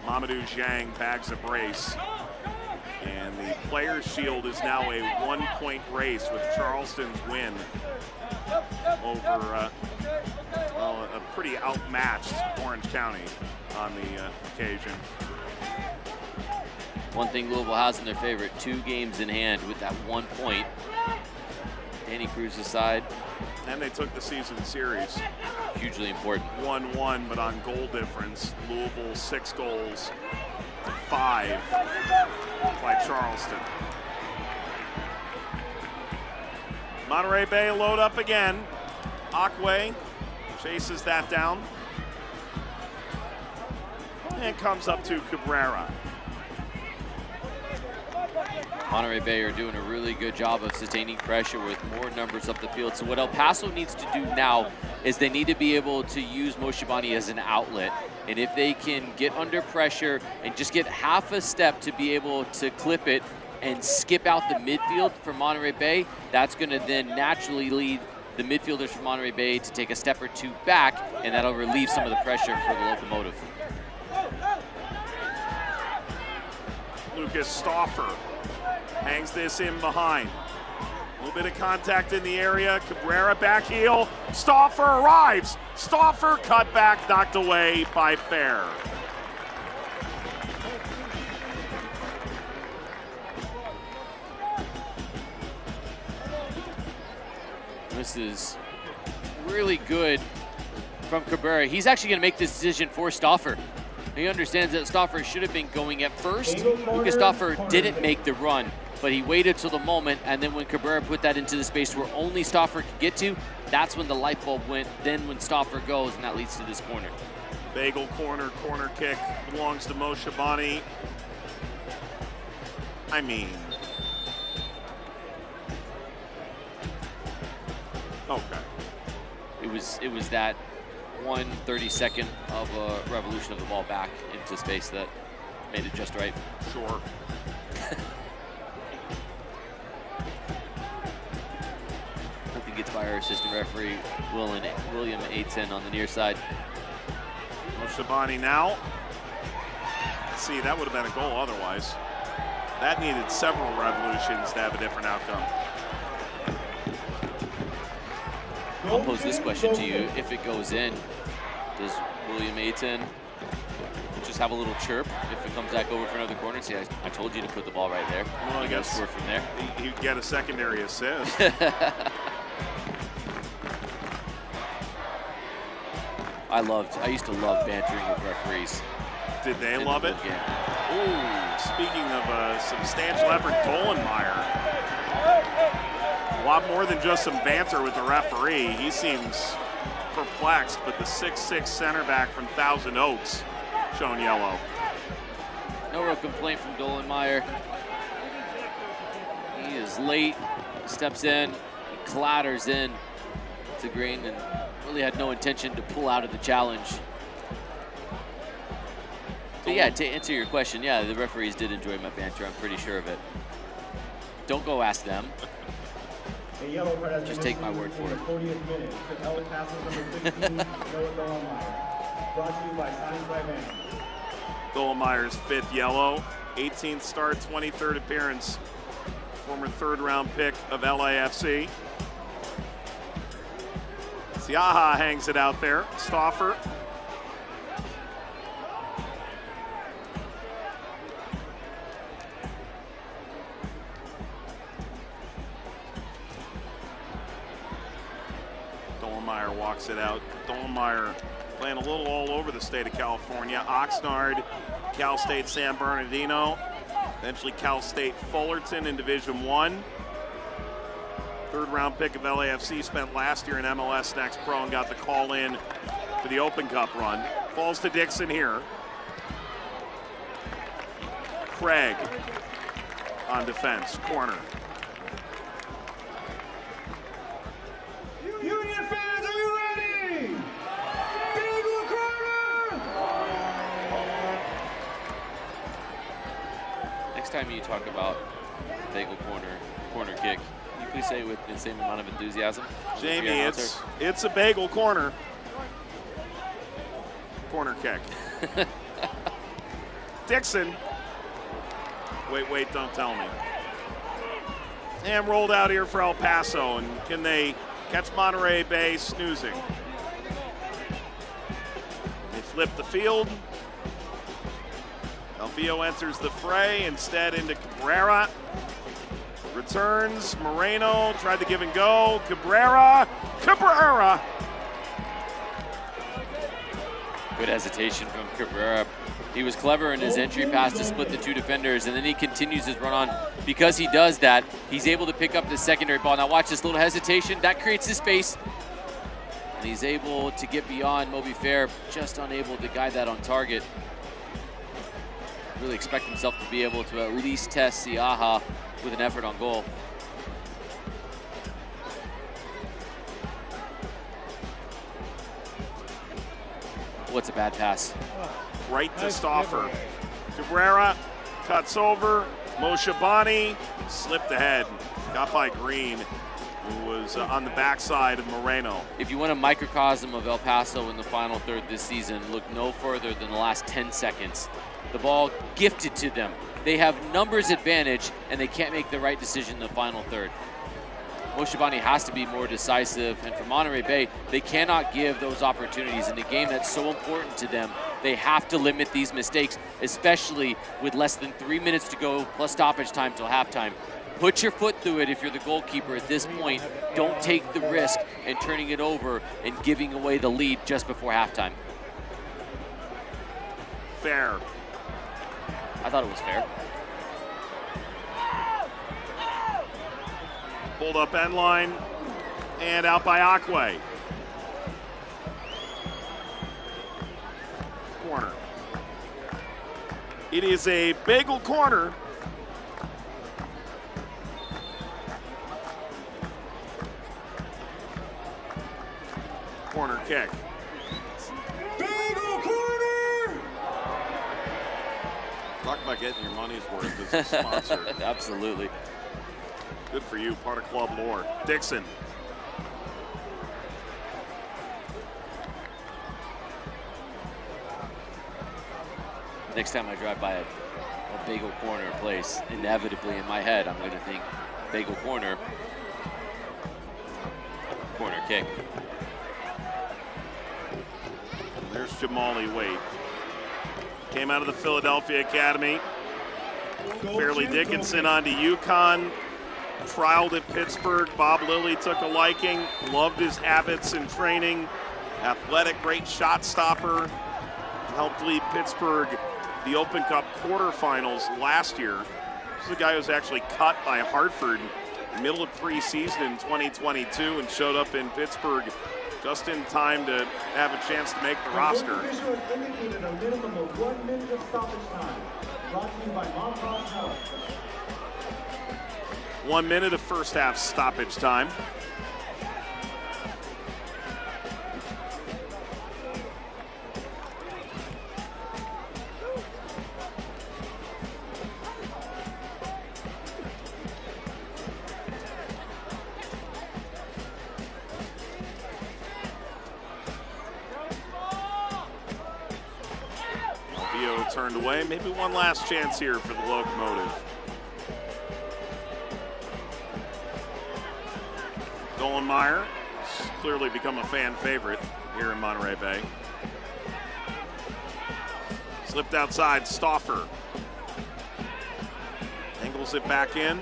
Mamadou Zhang bags a brace. And the Players' Shield is now a 1-point race with Charleston's win over a pretty outmatched Orange County on the occasion. One thing Louisville has in their favor, 2 games in hand with that 1 point. Danny Cruz's side. And they took the season series. Hugely important. 1-1, but on goal difference, Louisville 6 goals to 5 by Charleston. Monterey Bay load up again. Akwe chases that down and comes up to Cabrera. Monterey Bay are doing a really good job of sustaining pressure with more numbers up the field. So what El Paso needs to do now is they need to be able to use Moshibani as an outlet. And if they can get under pressure and just get half a step to be able to clip it and skip out the midfield for Monterey Bay, that's going to then naturally lead the midfielders from Monterey Bay to take a step or 2 back, and that'll relieve some of the pressure for the Locomotive. Lucas Stauffer hangs this in behind. A little bit of contact in the area. Cabrera back heel. Stauffer arrives. Stauffer cut back, knocked away by Fair. This is really good from Cabrera. He's actually going to make this decision for Stauffer. He understands that Stauffer should have been going at first. Lucas Stauffer didn't make the run but he waited till the moment, and then when Cabrera put that into the space where only Stauffer could get to, that's when the light bulb went. Then when Stauffer goes, and that leads to this corner. Bagel corner kick belongs to Moshe Bani. I mean, okay. It was that 1/32 of a revolution of the ball back into space that made it just right. Sure. Nothing gets by our assistant referee, William Aiton on the near side. Moshe Bani now. See, that would have been a goal otherwise. That needed several revolutions to have a different outcome. I'll pose this question to you. If it goes in, does William Aiton just have a little chirp if it comes back over for another corner and say, I told you to put the ball right there? Well, I guess score from there. He'd get a secondary assist. I used to love bantering with referees. Did they love it? Ooh, speaking of a substantial effort, Dollenmeyer. A lot more than just some banter with the referee. He seems perplexed, but the 6'6" center back from Thousand Oaks shown yellow. No real complaint from Dollenmeyer. He is late, steps in, he clatters in to green, and really had no intention to pull out of the challenge. But yeah, to answer your question, yeah, the referees did enjoy my banter. I'm pretty sure of it. Don't go ask them. Just take my word for it. 40th minute, El Paso number 15, Noah Dollenmeyer. Brought to you by Signs by Van. Dollenmeyer's 5th yellow, 18th start, 23rd appearance. Former 3rd round pick of LAFC. Siaha hangs it out there. Stauffer. Dollenmeyer walks it out. Dollenmeyer playing a little all over the state of California. Oxnard, Cal State San Bernardino, eventually Cal State Fullerton in Division I. 3rd round pick of LAFC, spent last year in MLS Next Pro and got the call in for the Open Cup run. Falls to Dixon here. Craig on defense, corner. Union fans, are you ready? Bagel corner! Next time you talk about bagel corner kick, can you please say it with the same amount of enthusiasm? Jamie, it's a bagel corner. Corner kick. Dixon. Wait, don't tell me. And rolled out here for El Paso, and can they catch Monterey Bay snoozing? They flip the field. Alvio enters the fray, instead into Cabrera. Returns, Moreno tried to give and go. Cabrera. Good hesitation from Cabrera. He was clever in his entry pass to split the 2 defenders, and then he continues his run on. Because he does that, he's able to pick up the secondary ball. Now watch this little hesitation. That creates his space. And he's able to get beyond Moby Fair, just unable to guide that on target. Really expect himself to be able to at least test Siaha with an effort on goal. What's a bad pass? Right to Stauffer. Cabrera cuts over. Moshe Bani slipped ahead. Got by Green, who was on the backside of Moreno. If you want a microcosm of El Paso in the final third this season, look no further than the last 10 seconds. The ball gifted to them. They have numbers advantage, and they can't make the right decision in the final third. Moshe Bani has to be more decisive, and for Monterey Bay, they cannot give those opportunities in a game that's so important to them. They have to limit these mistakes, especially with less than 3 minutes to go plus stoppage time till halftime. Put your foot through it if you're the goalkeeper at this point. Don't take the risk in turning it over and giving away the lead just before halftime. Fair. I thought it was fair. Pulled up end line and out by Akwe. Corner. It is a bagel corner. Corner kick. Bagel corner! Talk about getting your money's worth as a sponsor. Absolutely. Good for you, part of club lore. Dixon. Next time I drive by a bagel corner place, inevitably in my head, I'm going to think bagel corner, corner kick. There's Jamali Wade. Came out of the Philadelphia Academy. Fairleigh Dickinson on to UConn. Trialed at Pittsburgh. Bob Lilly took a liking. Loved his habits in training. Athletic, great shot stopper. Helped lead Pittsburgh the Open Cup quarterfinals last year. This is a guy who was actually cut by Hartford middle of preseason in 2022 and showed up in Pittsburgh just in time to have a chance to make the roster. Official has indicated a minimum of 1 minute of stoppage time. Brought to you by Monterey Health. 1 minute of first half stoppage time. Turned away. Maybe one last chance here for the Locomotive. Dollenmeyer has clearly become a fan favorite here in Monterey Bay. Slipped outside, Stauffer. Angles it back in.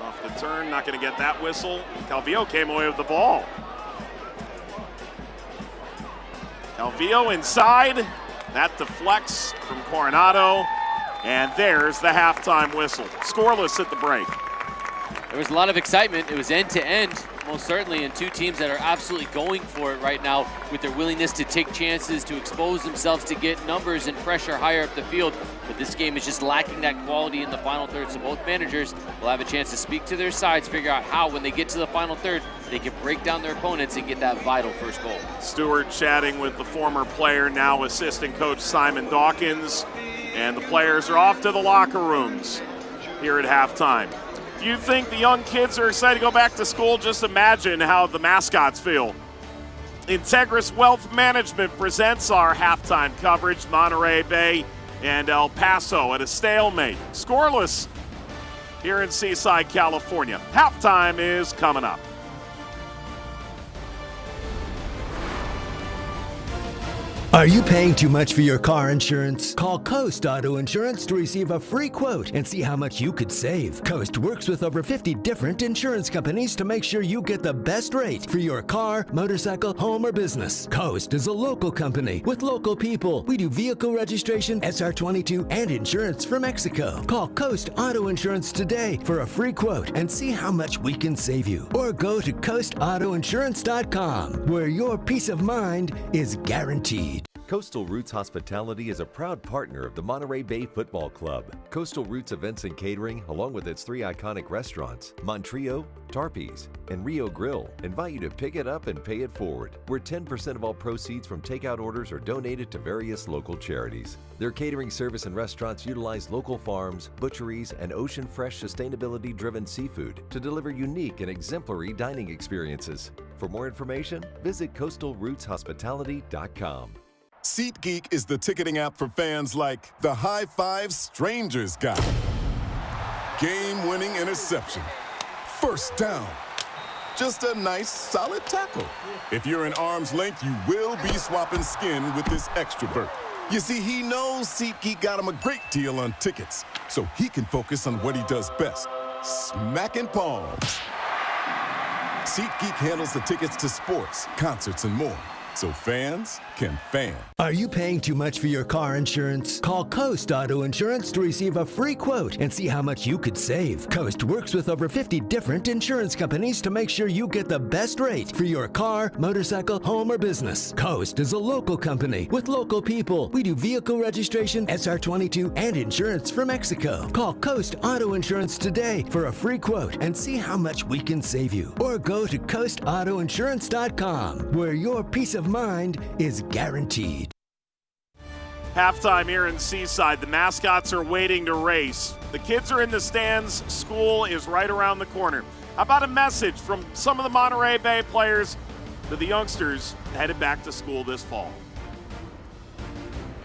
Off the turn, not going to get that whistle. Calvillo came away with the ball. Calvillo inside, that deflects from Coronado, and there's the halftime whistle. Scoreless at the break. There was a lot of excitement. It was end-to-end, most certainly, and two teams that are absolutely going for it right now with their willingness to take chances, to expose themselves, to get numbers and pressure higher up the field. But this game is just lacking that quality in the final third, so both managers will have a chance to speak to their sides, figure out how, when they get to the final third, they can break down their opponents and get that vital first goal. Stewart chatting with the former player, now assistant coach Simon Dawkins, and the players are off to the locker rooms here at halftime. Do you think the young kids are excited to go back to school? Just imagine how the mascots feel. Integris Wealth Management presents our halftime coverage. Monterey Bay and El Paso at a stalemate. Scoreless here in Seaside, California. Halftime is coming up. Are you paying too much for your car insurance? Call Coast Auto Insurance to receive a free quote and see how much you could save. Coast works with over 50 different insurance companies to make sure you get the best rate for your car, motorcycle, home, or business. Coast is a local company with local people. We do vehicle registration, SR22, and insurance for Mexico. Call Coast Auto Insurance today for a free quote and see how much we can save you. Or go to coastautoinsurance.com, where your peace of mind is guaranteed. Coastal Roots Hospitality is a proud partner of the Monterey Bay Football Club. Coastal Roots Events and Catering, along with its 3 iconic restaurants, Montrio, Tarpe's, and Rio Grill, invite you to pick it up and pay it forward, where 10% of all proceeds from takeout orders are donated to various local charities. Their catering service and restaurants utilize local farms, butcheries, and ocean fresh sustainability-driven seafood to deliver unique and exemplary dining experiences. For more information, visit coastalrootshospitality.com. SeatGeek is the ticketing app for fans like the high five strangers got, game-winning interception, first down, just a nice solid tackle. If you're in arm's length, you will be swapping skin with this extrovert. You see, he knows SeatGeek got him a great deal on tickets, so he can focus on what he does best, smacking palms. SeatGeek handles the tickets to sports, concerts, and more. so fans can fan. Are you paying too much for your car insurance? Call Coast Auto Insurance to receive a free quote and see how much you could save. Coast works with over 50 different insurance companies to make sure you get the best rate for your car, motorcycle, home, or business. Coast is a local company with local people. We do vehicle registration, SR22, and insurance for Mexico. Call Coast Auto Insurance today for a free quote and see how much we can save you. Or go to coastautoinsurance.com, where your peace of mind is guaranteed. Halftime here in Seaside. The mascots are waiting to race. The kids are in the stands. School is right around the corner. How about a message from some of the Monterey Bay players to the youngsters headed back to school this fall?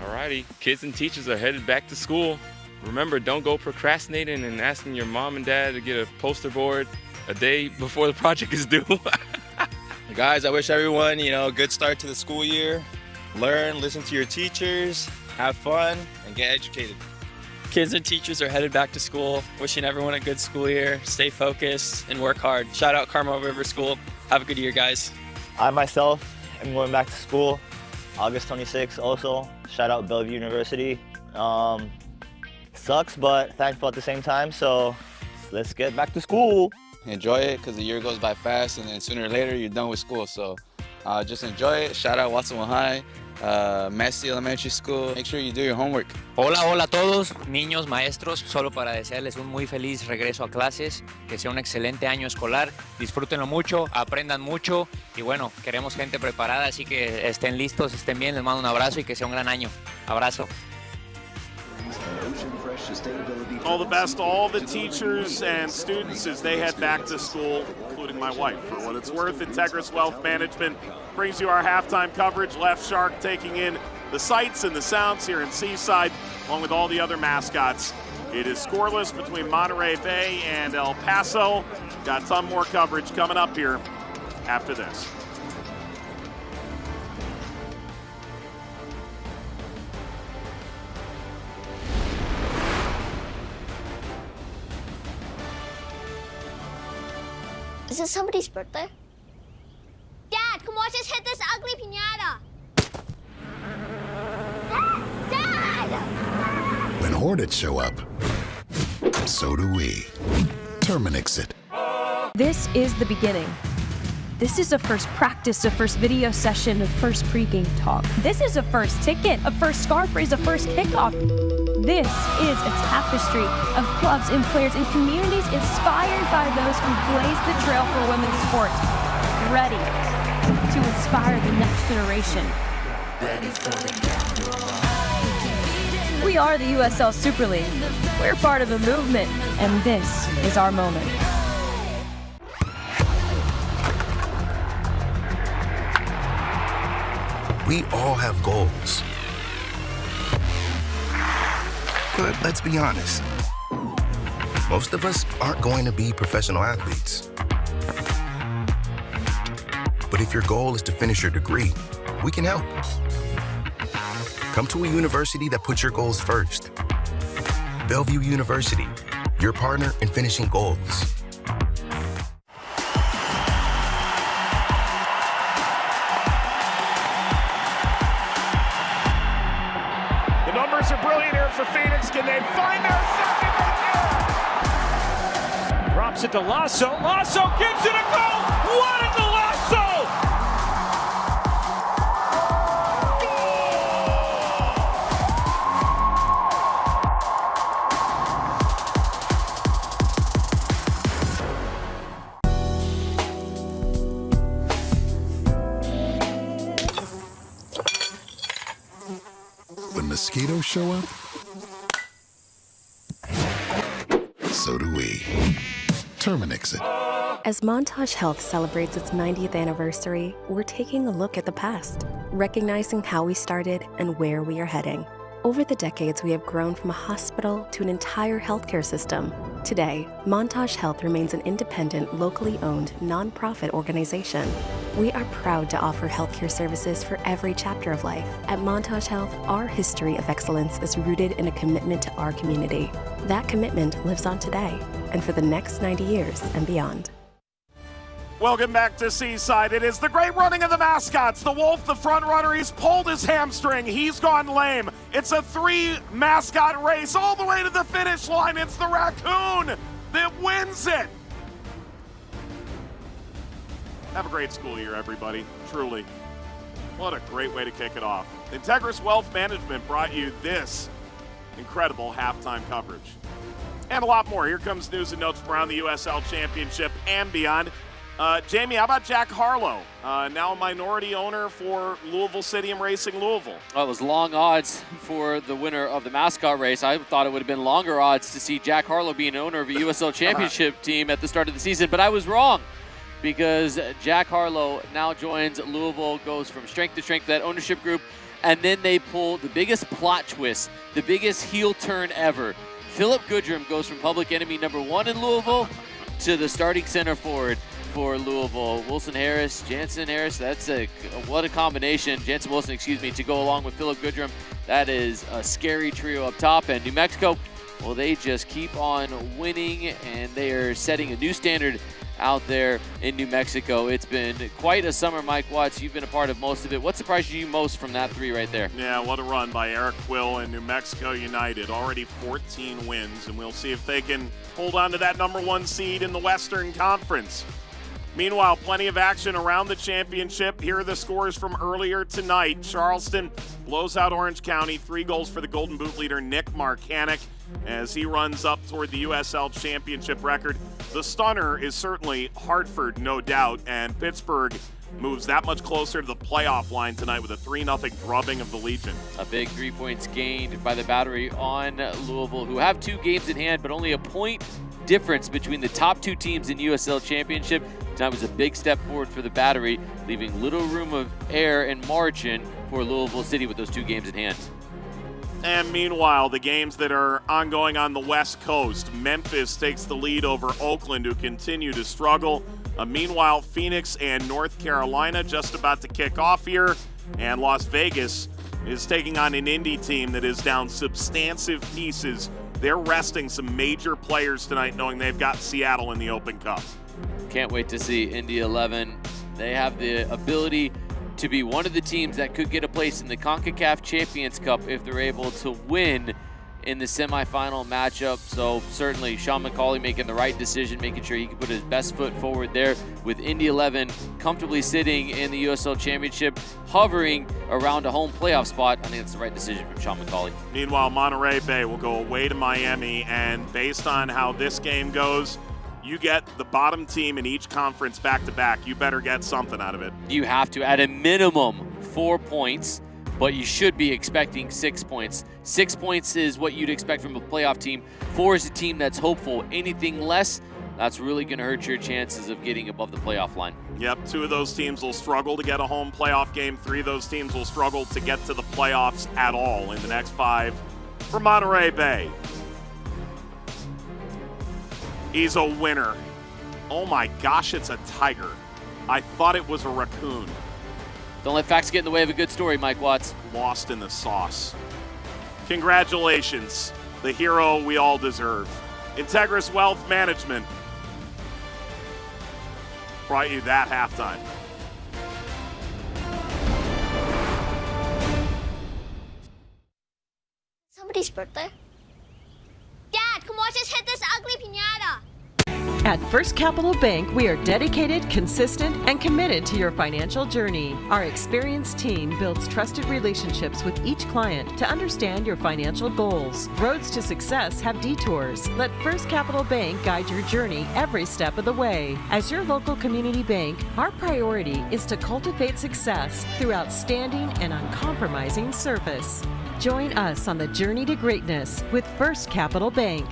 Alrighty, kids and teachers are headed back to school. Remember, don't go procrastinating and asking your mom and dad to get a poster board a day before the project is due. Guys, I wish everyone, a good start to the school year. Learn, listen to your teachers, have fun, and get educated. Kids and teachers are headed back to school. Wishing everyone a good school year. Stay focused and work hard. Shout out Carmel River School. Have a good year, guys. I myself am going back to school August 26th also. Shout out Bellevue University. Sucks, but thankful at the same time, so let's get back to school. Enjoy it because the year goes by fast, and then sooner or later you're done with school. So just enjoy it. Shout out Watson High, Massey Elementary School. Make sure you do your homework. Hola a todos, niños, maestros. Solo para desearles un muy feliz regreso a clases, que sea un excelente año escolar. Disfrútenlo mucho, aprendan mucho y bueno, queremos gente preparada, así que estén listos, estén bien. Les mando un abrazo y que sea un gran año. Abrazo. All the best to all the teachers and students as they head back to school, including my wife. For what it's worth, Integris Wealth Management brings you our halftime coverage. Left Shark taking in the sights and the sounds here in Seaside, along with all the other mascots. It is scoreless between Monterey Bay and El Paso. Got a ton more coverage coming up here after this. Is it somebody's birthday? Dad, come watch us hit this ugly piñata. Dad! When Hornets show up, so do we. Terminix it. This is the beginning. This is a first practice, a first video session, a first pregame talk. This is a first ticket, a first scarf raise, a first kickoff. This is a tapestry of clubs and players and communities inspired by those who blazed the trail for women's sports, ready to inspire the next generation. We are the USL Super League. We're part of the movement, and this is our moment. We all have goals. But let's be honest, most of us aren't going to be professional athletes. But if your goal is to finish your degree, we can help. Come to a university that puts your goals first. Bellevue University, your partner in finishing goals. The numbers are brilliant here for Phoenix. Can they find their second right here? Drops it to Lasso. Lasso gives it a go. What is the Lasso? When mosquitoes show up, so do we. Terminix it. As Montage Health celebrates its 90th anniversary, we're taking a look at the past, recognizing how we started and where we are heading. Over the decades, we have grown from a hospital to an entire healthcare system. Today, Montage Health remains an independent, locally owned, nonprofit organization. We are proud to offer healthcare services for every chapter of life. At Montage Health, our history of excellence is rooted in a commitment to our community. That commitment lives on today and for the next 90 years and beyond. Welcome back to Seaside. It is the great running of the mascots. The Wolf, the front runner, he's pulled his hamstring. He's gone lame. It's a 3-mascot race all the way to the finish line. It's the Raccoon that wins it. Have a great school year, everybody. Truly. What a great way to kick it off. Integris Wealth Management brought you this incredible halftime coverage. And a lot more. Here comes news and notes from around the USL Championship and beyond. Jamie, how about Jack Harlow? Now a minority owner for Louisville City and Racing Louisville. Well, it was long odds for the winner of the mascot race. I thought it would have been longer odds to see Jack Harlow be an owner of a USL Championship team at the start of the season, but I was wrong because Jack Harlow now joins Louisville, goes from strength to strength, that ownership group, and then they pull the biggest plot twist, the biggest heel turn ever. Philip Goodrum goes from public enemy number 1 in Louisville to the starting center forward for Louisville. Wilson Harris, Jansen Harris, what a combination. Jansen Wilson, to go along with Philip Goodrum. That is a scary trio up top. And New Mexico, well, they just keep on winning, and they are setting a new standard out there in New Mexico. It's been quite a summer, Mike Watts. You've been a part of most of it. What surprised you most from that 3 right there? Yeah, what a run by Eric Quill and New Mexico United. Already 14 wins, and we'll see if they can hold on to that number 1 seed in the Western Conference. Meanwhile, plenty of action around the championship. Here are the scores from earlier tonight. Charleston blows out Orange County. 3 goals for the Golden Boot leader, Nick Marcanic, as he runs up toward the USL Championship record. The stunner is certainly Hartford, no doubt, and Pittsburgh moves that much closer to the playoff line tonight with a 3-0 drubbing of the Legion. A big 3 points gained by the Battery on Louisville, who have 2 games in hand, but only a point difference between the top 2 teams in USL Championship. Tonight was a big step forward for the Battery, leaving little room of air and margin for Louisville City with those 2 games in hand. And meanwhile, the games that are ongoing on the West Coast. Memphis takes the lead over Oakland, who continue to struggle. Meanwhile, Phoenix and North Carolina just about to kick off here. And Las Vegas is taking on an Indy team that is down substantive pieces. They're resting some major players tonight, knowing they've got Seattle in the Open Cup. Can't wait to see Indy 11. They have the ability to be one of the teams that could get a place in the CONCACAF Champions Cup if they're able to win in the semifinal matchup. So certainly Sean McCauley making the right decision, making sure he can put his best foot forward there with Indy 11 comfortably sitting in the USL Championship, hovering around a home playoff spot. I think that's the right decision from Sean McCauley. Meanwhile, Monterey Bay will go away to Miami, and based on how this game goes, you get the bottom team in each conference back-to-back. You better get something out of it. You have to, at a minimum, 4 points, but you should be expecting 6 points. 6 points is what you'd expect from a playoff team. 4 is a team that's hopeful. Anything less, that's really going to hurt your chances of getting above the playoff line. Yep, 2 of those teams will struggle to get a home playoff game. 3 of those teams will struggle to get to the playoffs at all in the next 5 for Monterey Bay. He's a winner. Oh my gosh, it's a tiger. I thought it was a raccoon. Don't let facts get in the way of a good story, Mike Watts. Lost in the sauce. Congratulations, the hero we all deserve. Integris Wealth Management brought you that halftime. Somebody's birthday? Dad, come watch us hit this ugly piñata. At First Capital Bank, we are dedicated, consistent, and committed to your financial journey. Our experienced team builds trusted relationships with each client to understand your financial goals. Roads to success have detours. Let First Capital Bank guide your journey every step of the way. As your local community bank, our priority is to cultivate success through outstanding and uncompromising service. Join us on the journey to greatness with First Capital Bank.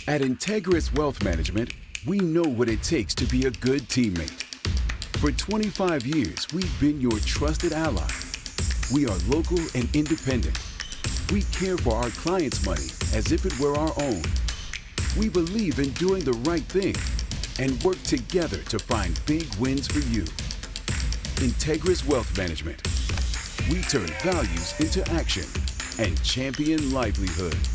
At Integris Wealth Management, we know what it takes to be a good teammate. For 25 years, we've been your trusted ally. We are local and independent. We care for our clients' money as if it were our own. We believe in doing the right thing and work together to find big wins for you. Integris Wealth Management. We turn values into action and champion livelihoods.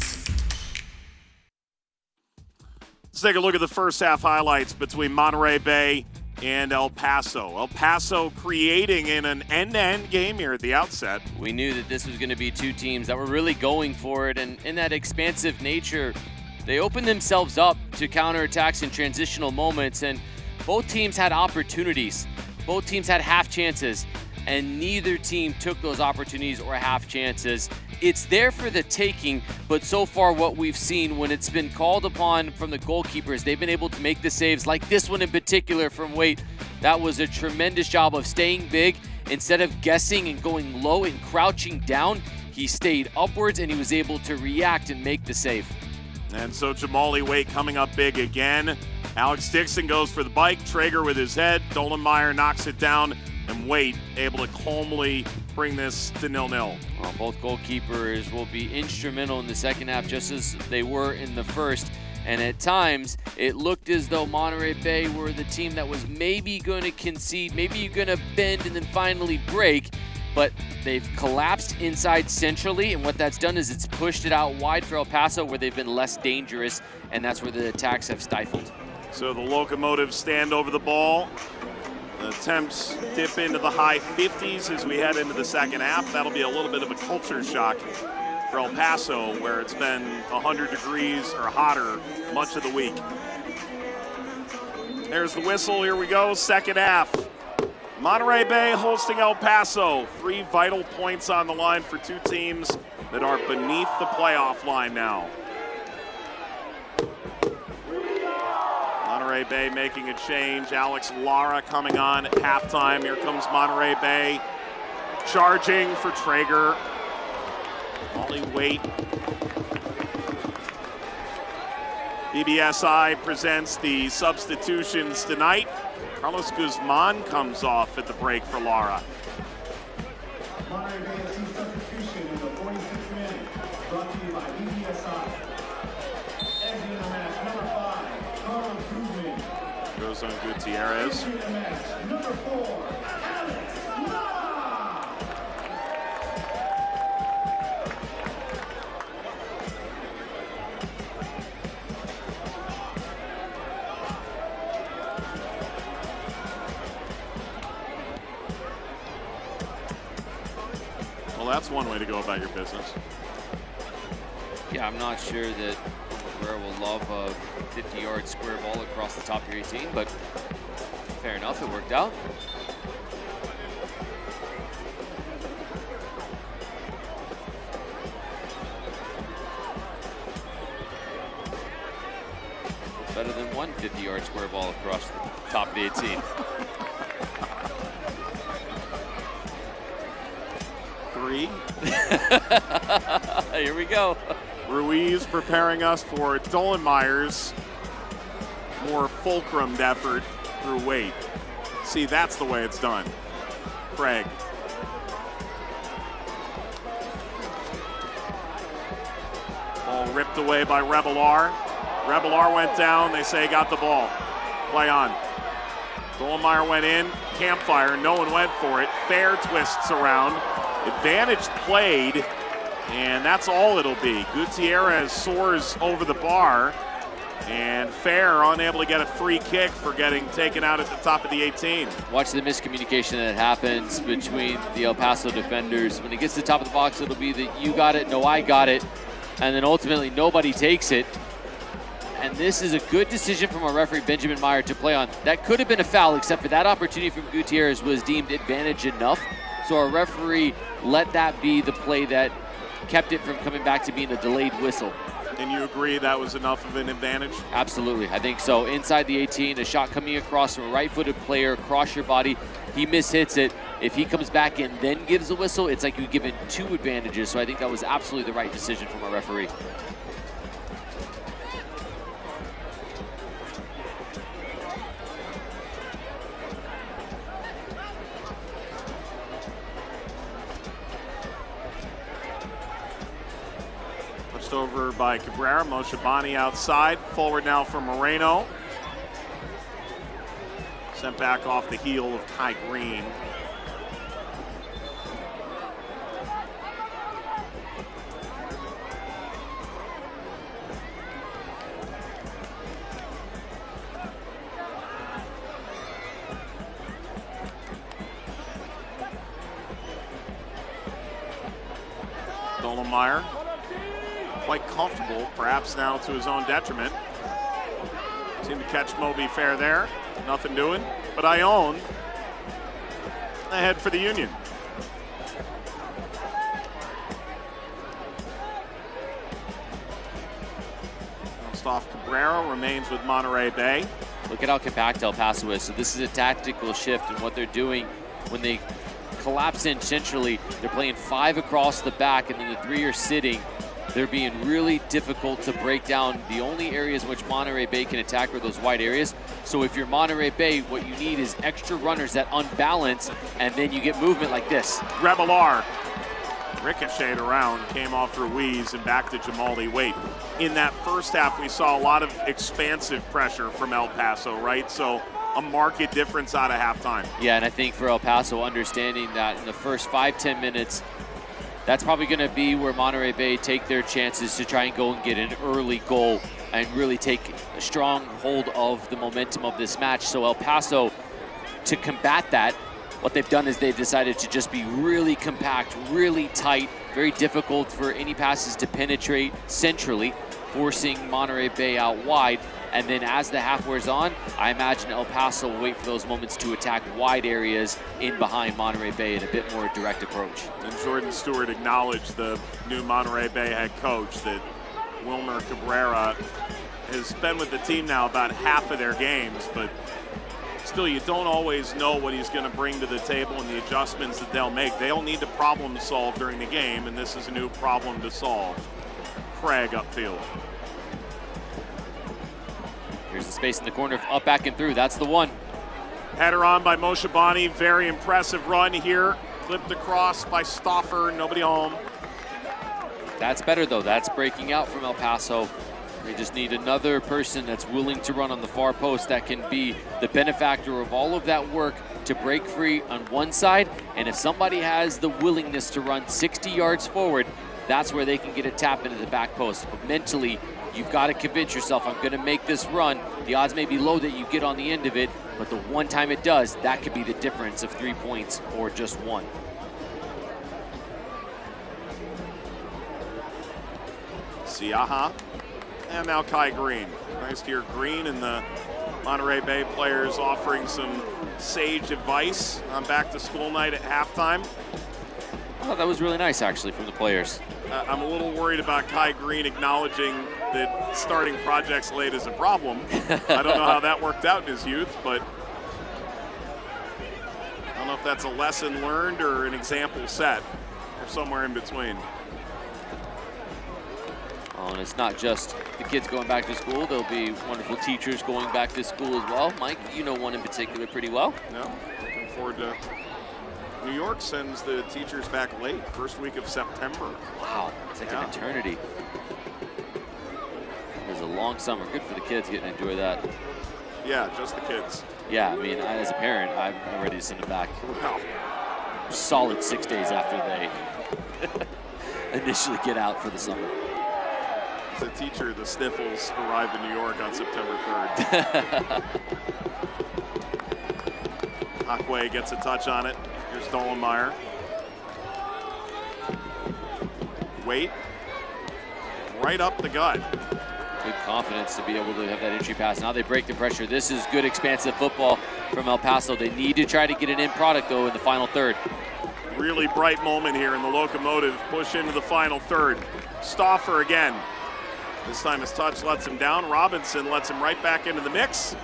Let's take a look at the first half highlights between Monterey Bay and El Paso. El Paso creating in an end-to-end game here at the outset. We knew that this was going to be two teams that were really going for it, and in that expansive nature, they opened themselves up to counterattacks and transitional moments, and both teams had opportunities. Both teams had half chances, and neither team took those opportunities or half chances. It's there for the taking, but so far what we've seen when it's been called upon from the goalkeepers, they've been able to make the saves, like this one in particular from Waite. That was a tremendous job of staying big. Instead of guessing and going low and crouching down, he stayed upwards and he was able to react and make the save. And so Jamali Waite coming up big again. Alex Dixon goes for the bike, Traeger with his head, Dolenmeyer knocks it down, and Waite able to calmly bring this to 0-0. Well, both goalkeepers will be instrumental in the second half, just as they were in the first. And at times, it looked as though Monterey Bay were the team that was maybe going to concede, maybe going to bend and then finally break. But they've collapsed inside centrally, and what that's done is it's pushed it out wide for El Paso, where they've been less dangerous, and that's where the attacks have stifled. So the Locomotive stand over the ball. The attempts dip into the high 50s as we head into the second half. That'll be a little bit of a culture shock for El Paso, where it's been 100 degrees or hotter much of the week. There's the whistle. Here we go, second half. Monterey Bay hosting El Paso. 3 vital points on the line for two teams that are beneath the playoff line now. Monterey Bay making a change. Alex Lara coming on at halftime. Here comes Monterey Bay charging for Traeger. Molly Waite. BBSI presents the substitutions tonight. Carlos Guzman comes off at the break for Lara. Monterey Bay has 2 substitution in the 46th minute. Brought to you by BBSI. Exiting the match, number 5, Carlos Guzman. Goes on Gutierrez. Exiting the match, number 4, Alex Lara. Well, that's one way to go about your business. Yeah, I'm not sure that Guerrero will love a 50-yard square ball across the top of your 18, but fair enough, it worked out. Better than one 50-yard square ball across the top of the 18. 3. Here we go. Ruiz preparing us for Dolenmeyer's more fulcrumed effort through Waite. See, that's the way it's done. Craig. Ball ripped away by Revelar. Revelar went down. They say got the ball. Play on. Dolenmeyer went in. Campfire. No one went for it. Fair twists around. Advantage played, and that's all it'll be. Gutierrez soars over the bar, and Fair unable to get a free kick for getting taken out at the top of the 18. Watch the miscommunication that happens between the El Paso defenders. When it gets to the top of the box, it'll be that you got it, no, I got it, and then ultimately nobody takes it. And this is a good decision from our referee, Benjamin Meyer, to play on. That could have been a foul, except for that opportunity from Gutierrez was deemed advantage enough. So our referee let that be the play that kept it from coming back to being a delayed whistle. And you agree that was enough of an advantage? Absolutely, I think so. Inside the 18, a shot coming across from a right-footed player across your body. He mishits it. If he comes back and then gives a whistle, it's like you've given 2 advantages. So I think that was absolutely the right decision from our referee. Passed over by Cabrera. Moshabani outside. Forward now for Moreno. Sent back off the heel of Kai Green. Dolomire, quite comfortable, perhaps now to his own detriment. Seemed to catch Moby fair there. Nothing doing, but Ione ahead for the Union. Bounced off Cabrera, remains with Monterey Bay. Look at how compact El Paso is. So this is a tactical shift in what they're doing when they collapse in centrally. They're playing 5 across the back, and then the 3 are sitting. They're being really difficult to break down. The only areas in which Monterey Bay can attack are those wide areas. So if you're Monterey Bay, what you need is extra runners that unbalance, and then you get movement like this. Revelar ricocheted around, came off Ruiz and back to Jamaldi Waite. In that first half, we saw a lot of expansive pressure from El Paso, right? So a marked difference out of halftime. Yeah, and I think for El Paso, understanding that in the first 5-10 minutes, that's probably going to be where Monterey Bay take their chances to try and go and get an early goal and really take a strong hold of the momentum of this match. So El Paso, to combat that, what they've done is they've decided to just be really compact, really tight, very difficult for any passes to penetrate centrally, forcing Monterey Bay out wide. And then as the half wears on, I imagine El Paso will wait for those moments to attack wide areas in behind Monterey Bay in a bit more direct approach. And Jordan Stewart acknowledged, the new Monterey Bay head coach, that Wilmer Cabrera has been with the team now about half of their games, but still you don't always know what he's going to bring to the table and the adjustments that they'll make. They'll need to problem solve during the game, and this is a new problem to solve. Craig upfield. Here's the space in the corner, up, back, and through. That's the one. Header on by Moshabani. Very impressive run here. Clipped across by Stauffer. Nobody home. That's better, though. That's breaking out from El Paso. They just need another person that's willing to run on the far post that can be the benefactor of all of that work to break free on one side. And if somebody has the willingness to run 60 yards forward, that's where they can get a tap into the back post. But mentally, you've got to convince yourself, I'm going to make this run. The odds may be low that you get on the end of it, but the one time it does, that could be the difference of 3 points or just 1. Siaha. And now Kai Green. Nice to hear Green and the Monterey Bay players offering some sage advice on back to school night at halftime. Oh, that was really nice, actually, from the players. I'm a little worried about Kai Green acknowledging that starting projects late is a problem. I don't know how that worked out in his youth, but I don't know if that's a lesson learned or an example set or somewhere in between. Oh, and it's not just the kids going back to school. There'll be wonderful teachers going back to school as well. Mike, you know one in particular pretty well. No, looking forward to. New York sends the teachers back late, first week of September. Wow, it's like an eternity. It was a long summer. Good for the kids getting to enjoy that. Yeah, just the kids. Yeah, I mean, as a parent, I'm ready to send them back. Wow. Solid 6 days after they initially get out for the summer. As a teacher, the sniffles arrive in New York on September 3rd. Akwe gets a touch on it. Here's Dollenmeyer. Wait. Right up the gut. Good confidence to be able to have that entry pass. Now they break the pressure. This is good expansive football from El Paso. They need to try to get an end product, though, in the final third. Really bright moment here in the Locomotive push into the final third. Stauffer again. This time his touch lets him down. Robinson lets him right back into the mix.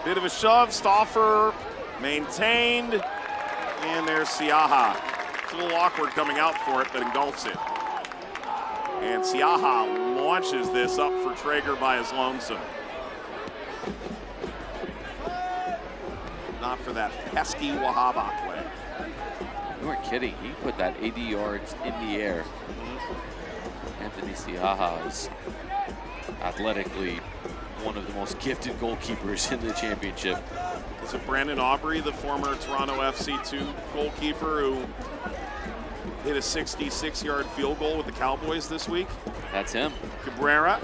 Bit of a shove. Stauffer maintained. And there's Siaha. It's a little awkward coming out for it, but engulfs it. And Siaha launches this up for Traeger by his lonesome. Not for that pesky Wahab Akwe. You weren't kidding. He put that 80 yards in the air. Anthony Siaha is athletically one of the most gifted goalkeepers in the championship. Is it Brandon Aubrey, the former Toronto FC2 goalkeeper who hit a 66-yard field goal with the Cowboys this week? That's him. Cabrera. I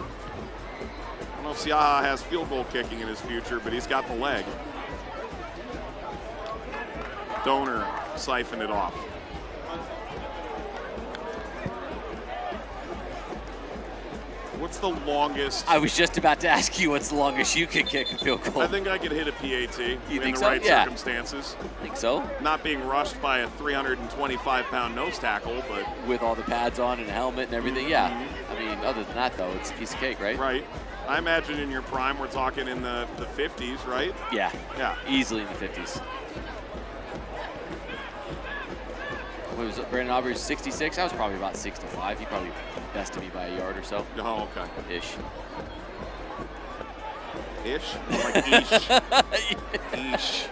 don't know if Siaha has field goal kicking in his future, but he's got the leg. Donor siphoned it off. What's the longest? I was just about to ask you what's the longest you could kick a field goal. I think I could hit a PAT You in think the so? right Yeah. circumstances. Think so? Not being rushed by a 325-pound nose tackle, but with all the pads on and a helmet and everything, yeah. I mean, other than that, though, it's a piece of cake, right? Right. I imagine in your prime, we're talking in the 50s, right? Yeah. Yeah. Easily in the 50s. What was it, Brandon Aubrey's 66? I was probably about 65. He probably bested me by a yard or so. Oh, okay. Ish. Ish? Like ish. Ish.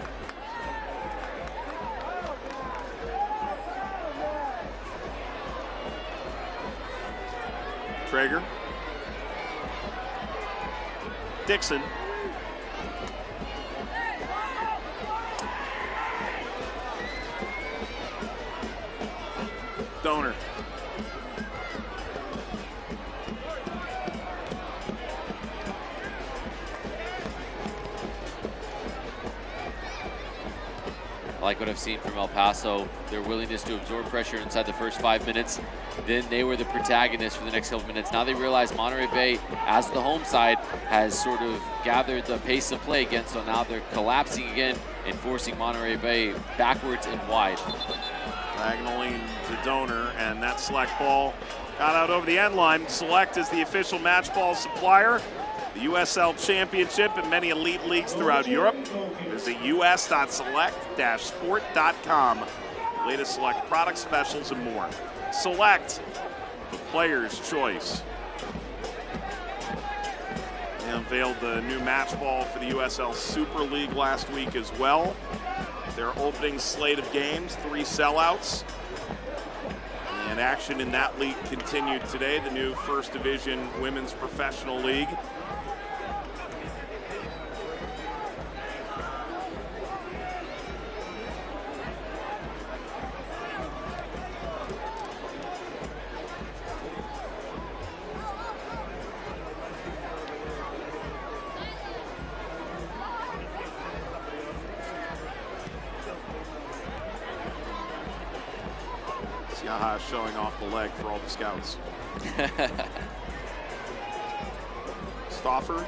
Traeger. Dixon. Donor. I like what I've seen from El Paso, their willingness to absorb pressure inside the first 5 minutes. Then they were the protagonists for the next couple minutes. Now they realize Monterey Bay, as the home side, has sort of gathered the pace of play again, so now they're collapsing again and forcing Monterey Bay backwards and wide. Diagonally to Donor, and that Select ball got out over the end line. Select is the official match ball supplier. The USL Championship and many elite leagues throughout Europe. Visit us.select-sport.com. Latest Select product specials and more. Select, the player's choice. They unveiled the new match ball for the USL Super League last week as well. Their opening slate of games, 3 sellouts. And action in that league continued today, the new First Division Women's Professional League. Siaha showing off the leg for all the scouts. Stauffer.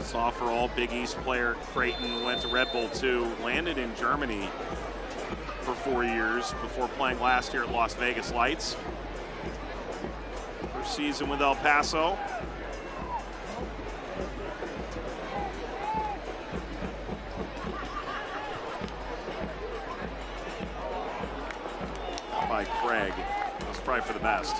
Stauffer, all Big East player. Creighton went to Red Bull 2, landed in Germany for 4 years before playing last year at Las Vegas Lights. First season with El Paso. By Craig. That's probably for the best.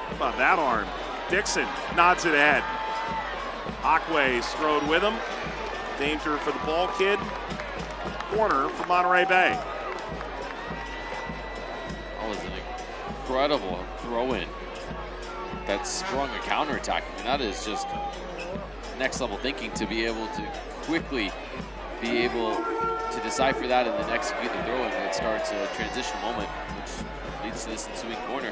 How about that arm? Dixon nods it ahead. Akwe strode with him. Danger for the ball kid. Corner for Monterey Bay. That was an incredible throw-in that sprung a counterattack. I mean, that is just next level thinking to be able to quickly be able to decipher that and then execute the throw-in that starts a transition moment, which leads to this ensuing corner.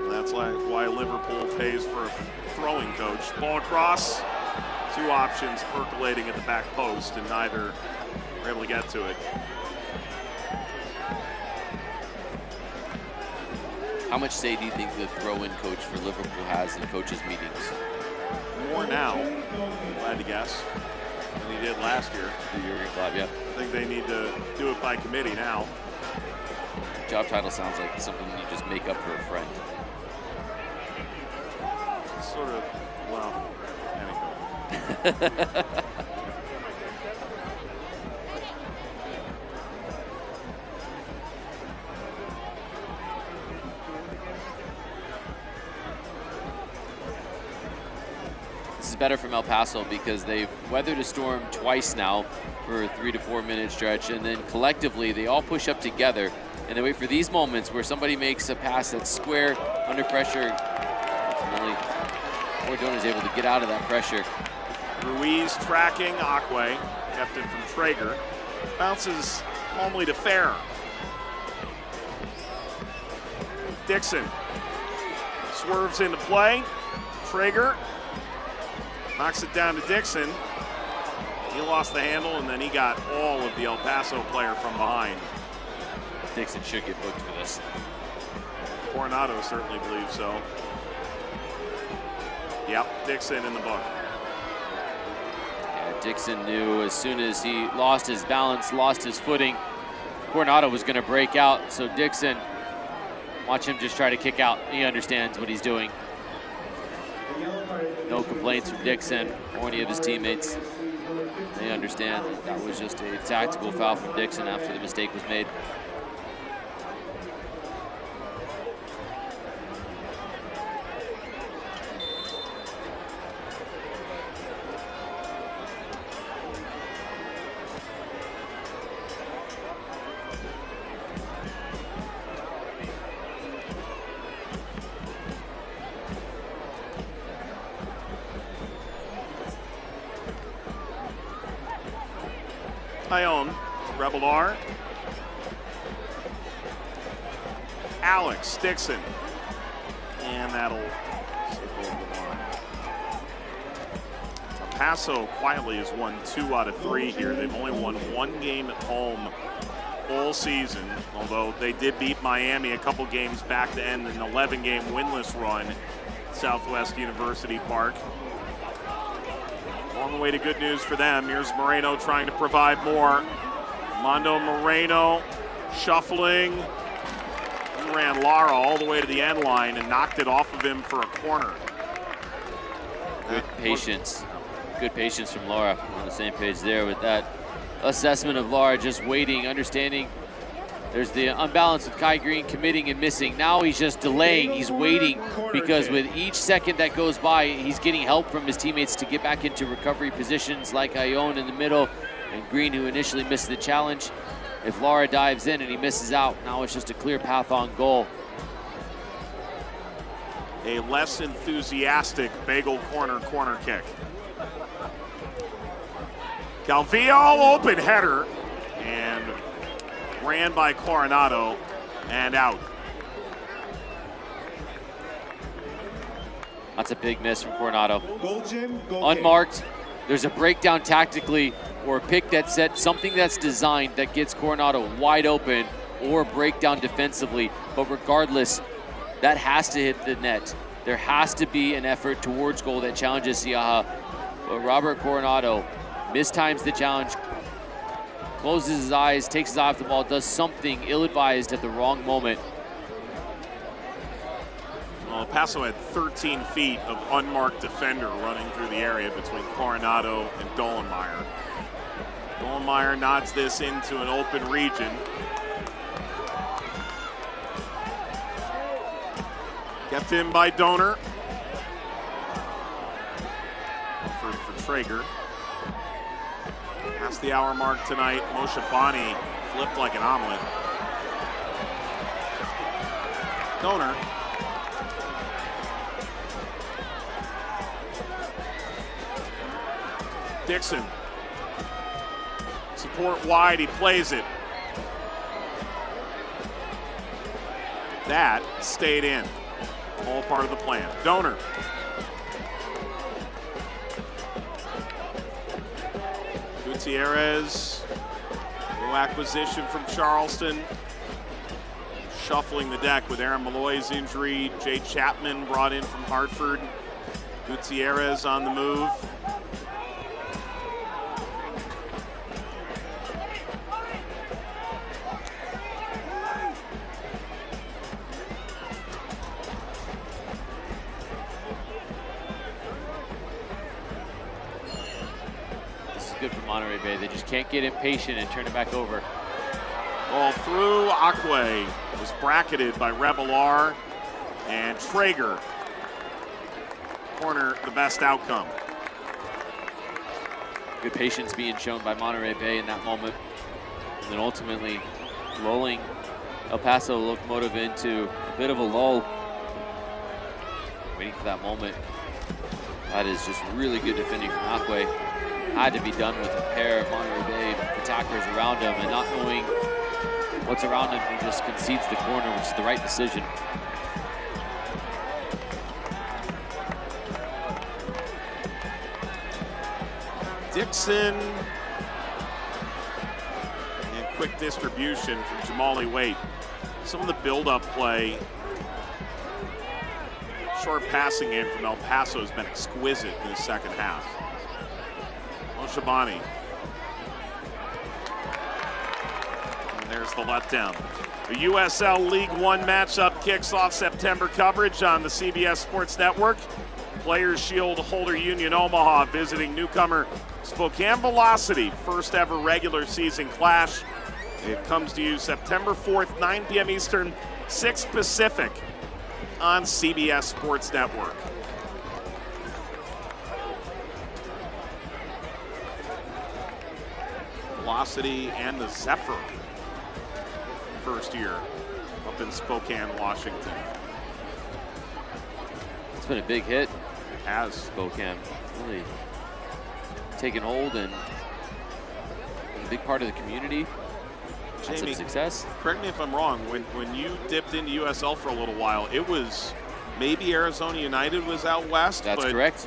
That's why Liverpool pays for a throwing coach. Ball across. 2 options percolating at the back post, and neither were able to get to it. How much say do you think the throw-in coach for Liverpool has in coaches' meetings? More now, glad to guess, than he did last year. The Jurgen Klopp, yeah. I think they need to do it by committee now. Job title sounds like something you just make up for a friend. Sort of, well, anyway. is better from El Paso because they've weathered a storm twice now for a 3 to 4 minute stretch, and then collectively they all push up together and they wait for these moments where somebody makes a pass that's square under pressure. Ultimately, Cordona is able to get out of that pressure. Ruiz tracking Akwe, kept it from Traeger. Bounces homely to Fair. Dixon swerves into play. Traeger knocks it down to Dixon. He lost the handle, and then he got all of the El Paso player from behind. Dixon should get booked for this. Coronado certainly believes so. Yep, Dixon in the book. Yeah, Dixon knew as soon as he lost his balance, lost his footing, Coronado was going to break out. So Dixon, watch him just try to kick out. He understands what he's doing. No complaints from Dixon or any of his teammates. They understand that was just a tactical foul from Dixon after the mistake was made. Ione, Revelar. Alex Dixon. And that'll slip over the line. Paso quietly has won 2 out of 3 here. They've only won 1 game at home all season, although they did beat Miami a couple games back to end an 11-game winless run at Southwest University Park. On the way to good news for them. Here's Moreno trying to provide more. Mondo Moreno shuffling. He ran Lara all the way to the end line and knocked it off of him for a corner. Good patience. Good patience from Lara. On the same page there with that assessment of Lara, just waiting, understanding. There's the unbalance with Kai Green committing and missing. Now he's just delaying, he's waiting, because with each second that goes by, he's getting help from his teammates to get back into recovery positions like Ione in the middle and Green, who initially missed the challenge. If Lara dives in and he misses out, now it's just a clear path on goal. A less enthusiastic bagel corner kick. Calvillo, open header, and ran by Coronado and out. That's a big miss from Coronado. Unmarked, there's a breakdown tactically or a pick that's set, something that's designed that gets Coronado wide open or a breakdown defensively. But regardless, that has to hit the net. There has to be an effort towards goal that challenges Siaha. But Robert Coronado mistimes the challenge, closes his eyes, takes his eye off the ball, does something ill-advised at the wrong moment. Well, Paso had 13 feet of unmarked defender running through the area between Coronado and Dolenmeyer. Dolenmeyer nods this into an open region. Kept in by Donor. For Traeger. Past the hour mark tonight, Moshe Bani flipped like an omelet. Donor. Dixon. Support wide, he plays it. That stayed in. All part of the plan. Donor. Gutierrez, new acquisition from Charleston. Shuffling the deck with Aaron Malloy's injury. Jay Chapman brought in from Hartford. Gutierrez on the move. Good for Monterey Bay. They just can't get impatient and turn it back over. Ball through. Akwe was bracketed by Revelar and Traeger. Corner, the best outcome. Good patience being shown by Monterey Bay in that moment. And then ultimately lulling El Paso Locomotive into a bit of a lull. Waiting for that moment. That is just really good defending from Akwe. Had to be done with a pair of Monterey Bay attackers around him, and not knowing what's around him, he just concedes the corner, which is the right decision. Dixon, and quick distribution from Jamali Waite. Some of the build-up play, short passing game from El Paso has been exquisite in the second half. Oshabani. And there's the letdown. The USL League One matchup kicks off September coverage on the CBS Sports Network. Players Shield holder Union Omaha visiting newcomer Spokane Velocity, first ever regular season clash. It comes to you September 4th, 9 p.m. Eastern, 6 Pacific on CBS Sports Network. Velocity and the Zephyr, first year up in Spokane, Washington. It's been a big hit. It has. Spokane really taken hold and a big part of the community. Had some success. Correct me if I'm wrong, when you dipped into USL for a little while, it was maybe Arizona United was out west. That's correct.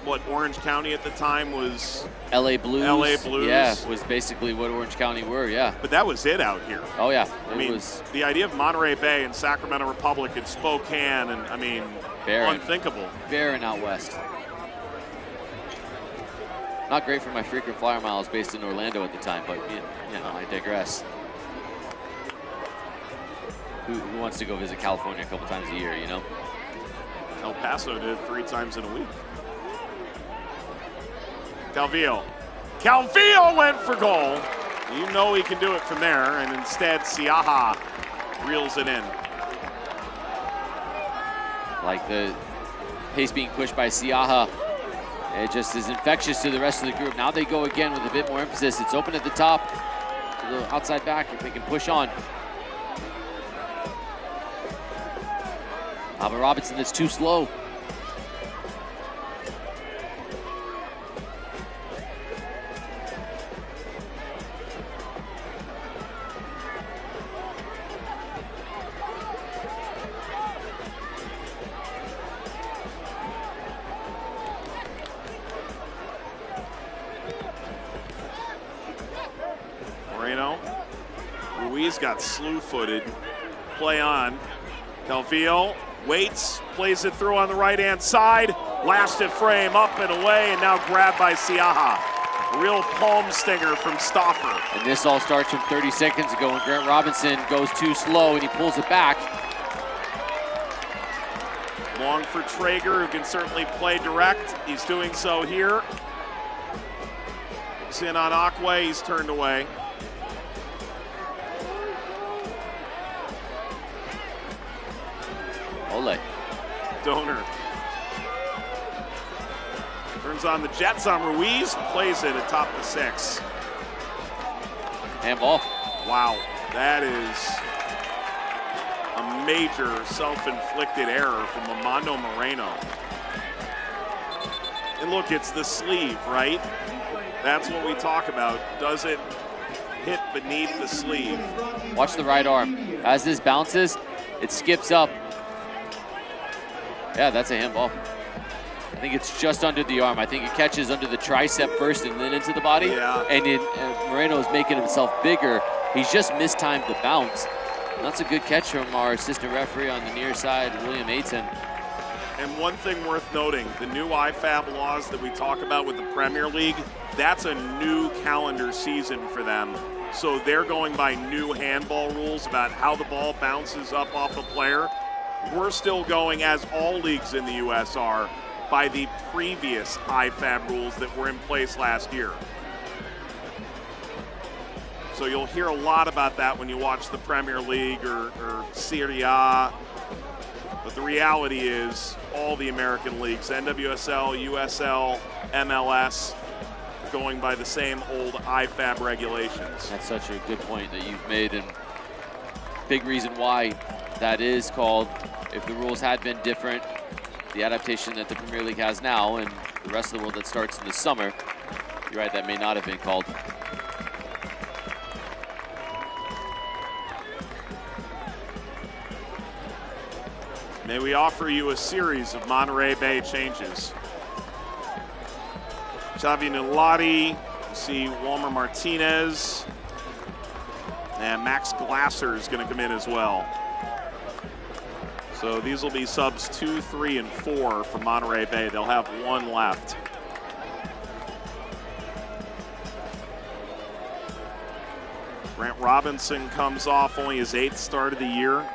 What Orange County at the time was? LA Blues. LA Blues. Yeah, was basically what Orange County were, yeah. But that was it out here. Oh yeah. I mean, the idea of Monterey Bay and Sacramento Republic and Spokane, and I mean, barren. Unthinkable. Barren out west. Not great for my frequent flyer miles based in Orlando at the time, but you know, I digress. Who wants to go visit California a couple times a year, you know? El Paso did 3 times in a week. Calvillo went for goal. You know he can do it from there, and instead Siaha reels it in. Like the pace being pushed by Siaha. It just is infectious to the rest of the group. Now they go again with a bit more emphasis. It's open at the top. A little outside back if they can push on. Alvin Robinson is too slow. Ruiz got slew-footed. Play on. Calvillo waits, plays it through on the right-hand side. Lasted frame up and away, and now grabbed by Siaha. Real palm stinger from Stauffer. And this all starts from 30 seconds ago when Grant Robinson goes too slow and he pulls it back. Long for Traeger, who can certainly play direct. He's doing so here. Looks in on Akwe, he's turned away. Ole. Donor. Turns on the Jets on Ruiz, plays it atop the 6. Handball. Wow, that is a major self-inflicted error from Armando Moreno. And look, it's the sleeve, right? That's what we talk about. Does it hit beneath the sleeve? Watch the right arm. As this bounces, it skips up. Yeah, that's a handball. I think it's just under the arm. I think it catches under the tricep first and then into the body. Yeah. And Moreno is making himself bigger. He's just mistimed the bounce. And that's a good catch from our assistant referee on the near side, William Ayton. And one thing worth noting, the new IFAB laws that we talk about with the Premier League, that's a new calendar season for them. So they're going by new handball rules about how the ball bounces up off the player. We're still going, as all leagues in the U.S. are, by the previous IFAB rules that were in place last year. So you'll hear a lot about that when you watch the Premier League or Serie A. But the reality is all the American leagues, NWSL, USL, MLS, going by the same old IFAB regulations. That's such a good point that you've made, and big reason why that is called. If the rules had been different, the adaptation that the Premier League has now and the rest of the world that starts in the summer, you're right, that may not have been called. May we offer you a series of Monterey Bay changes. Xavi Nulati, you see Walmer Martinez, and Max Glasser is going to come in as well. So these will be subs 2, 3, and 4 for Monterey Bay. They'll have one left. Grant Robinson comes off only his 8th start of the year.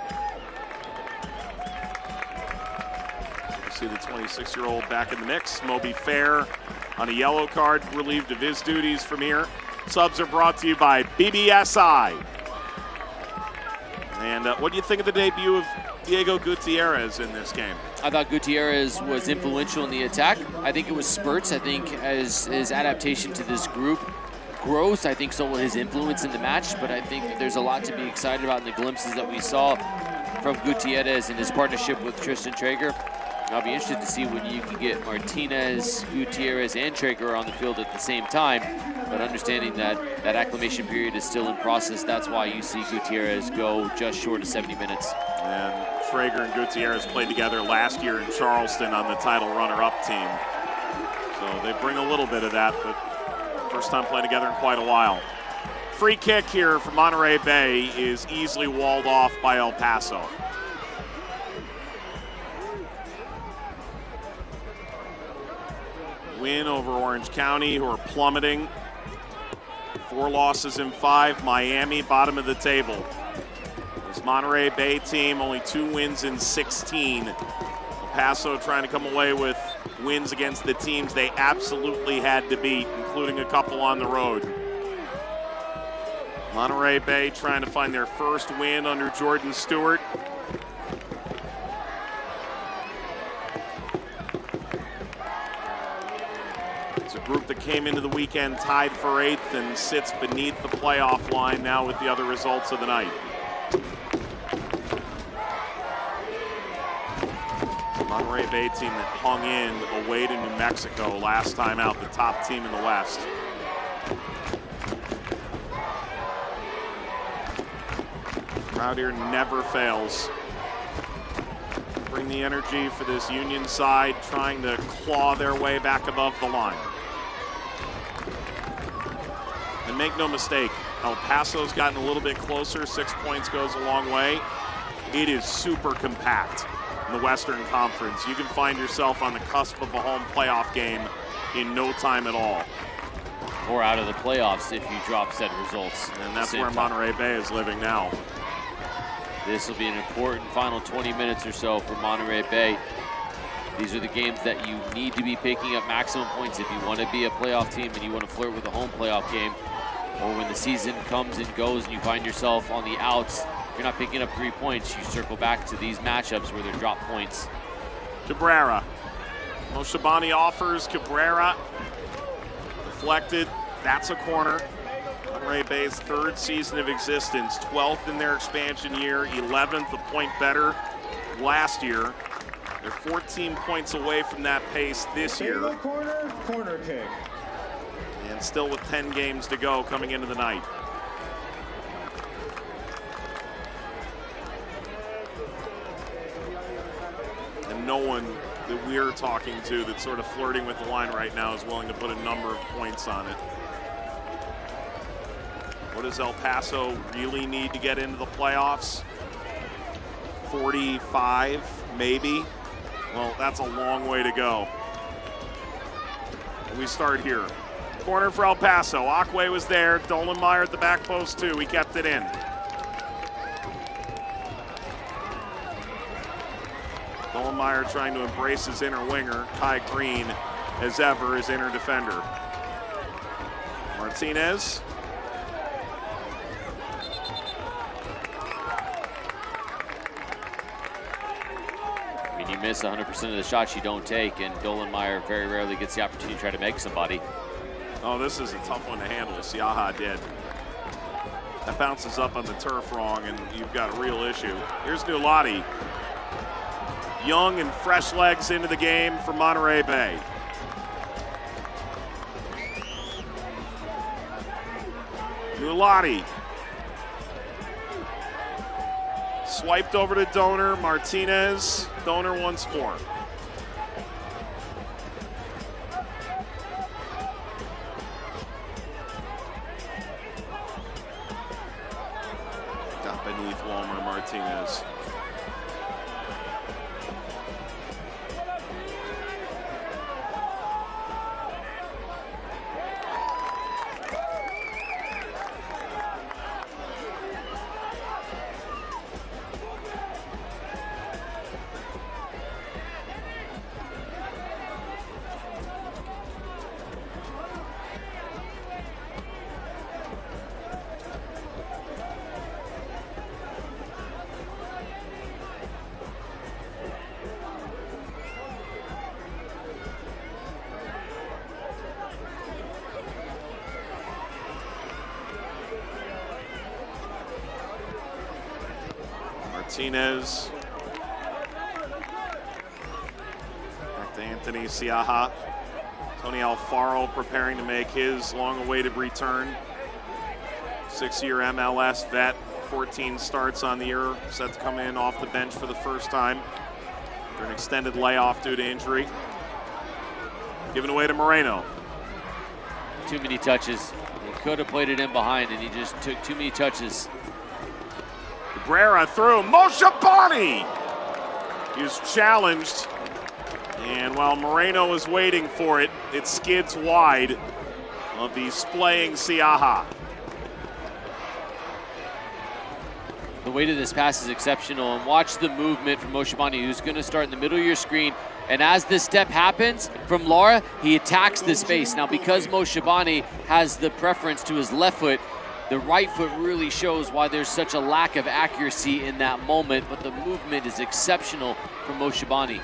See the 26-year-old back in the mix. Moby Fair on a yellow card, relieved of his duties from here. Subs are brought to you by BBSI. And what do you think of the debut of Diego Gutierrez in this game? I thought Gutierrez was influential in the attack. I think it was spurts. I think as his adaptation to this group grows, I think so will his influence in the match. But I think that there's a lot to be excited about in the glimpses that we saw from Gutierrez and his partnership with Tristan Traeger. I'll be interested to see when you can get Martinez, Gutierrez, and Traeger on the field at the same time. But understanding that that acclimation period is still in process, that's why you see Gutierrez go just short of 70 minutes. And Traeger and Gutierrez played together last year in Charleston on the title runner-up team. So they bring a little bit of that, but first time playing together in quite a while. Free kick here for Monterey Bay is easily walled off by El Paso. Win over Orange County, who are plummeting. 4 losses in 5. Miami, bottom of the table. This Monterey Bay team, only 2 wins in 16. El Paso trying to come away with wins against the teams they absolutely had to beat, including a couple on the road. Monterey Bay trying to find their first win under Jordan Stewart. Group that came into the weekend tied for 8th and sits beneath the playoff line now with the other results of the night. Monterey Bay team that hung in away to New Mexico last time out, the top team in the West. Crowd here never fails. Bring the energy for this Union side, trying to claw their way back above the line. And make no mistake, El Paso's gotten a little bit closer. 6 points goes a long way. It is super compact in the Western Conference. You can find yourself on the cusp of a home playoff game in no time at all. Or out of the playoffs if you drop said results. And that's where Monterey Bay is living now. This will be an important final 20 minutes or so for Monterey Bay. These are the games that you need to be picking up maximum points if you want to be a playoff team and you want to flirt with a home playoff game. Or when the season comes and goes and you find yourself on the outs, if you're not picking up 3 points, you circle back to these matchups where they're drop points. Cabrera. Moshabani offers Cabrera. Deflected. That's a corner. Monterey Bay's 3rd season of existence, 12th in their expansion year, 11th, a point better last year. They're 14 points away from that pace this year. Corner kick. And still with 10 games to go coming into the night. And no one that we're talking to that's sort of flirting with the line right now is willing to put a number of points on it. What does El Paso really need to get into the playoffs? 45, maybe? Well, that's a long way to go. We start here. Corner for El Paso. Akwe was there. Dolenmeyer at the back post too. He kept it in. Dolenmeyer trying to embrace his inner winger. Kai Green, as ever, his inner defender. Martinez. You miss 100% of the shots you don't take, and Dolenmeyer very rarely gets the opportunity to try to make somebody. Oh, this is a tough one to handle. Siaha did. That bounces up on the turf wrong, and you've got a real issue. Here's Nulati. Young and fresh legs into the game for Monterey Bay. Nulati. Swiped over to Donor. Martinez. Donor once more. Got beneath Walmer Martinez. Martinez. Back to Anthony Siaha. Tony Alfaro preparing to make his long-awaited return. 6-year MLS vet, 14 starts on the year, set to come in off the bench for the first time after an extended layoff due to injury. Given away to Moreno. Too many touches. He could have played it in behind, and he just took too many touches. Cabrera through. Moshabani! He was challenged. And while Moreno is waiting for it, it skids wide of the splaying Siaha. The weight of this pass is exceptional, and watch the movement from Moshabani, who's going to start in the middle of your screen. And as this step happens from Lara, he attacks the space. Now, because Moshabani has the preference to his left foot, the right foot really shows why there's such a lack of accuracy in that moment, but the movement is exceptional from Moshabani.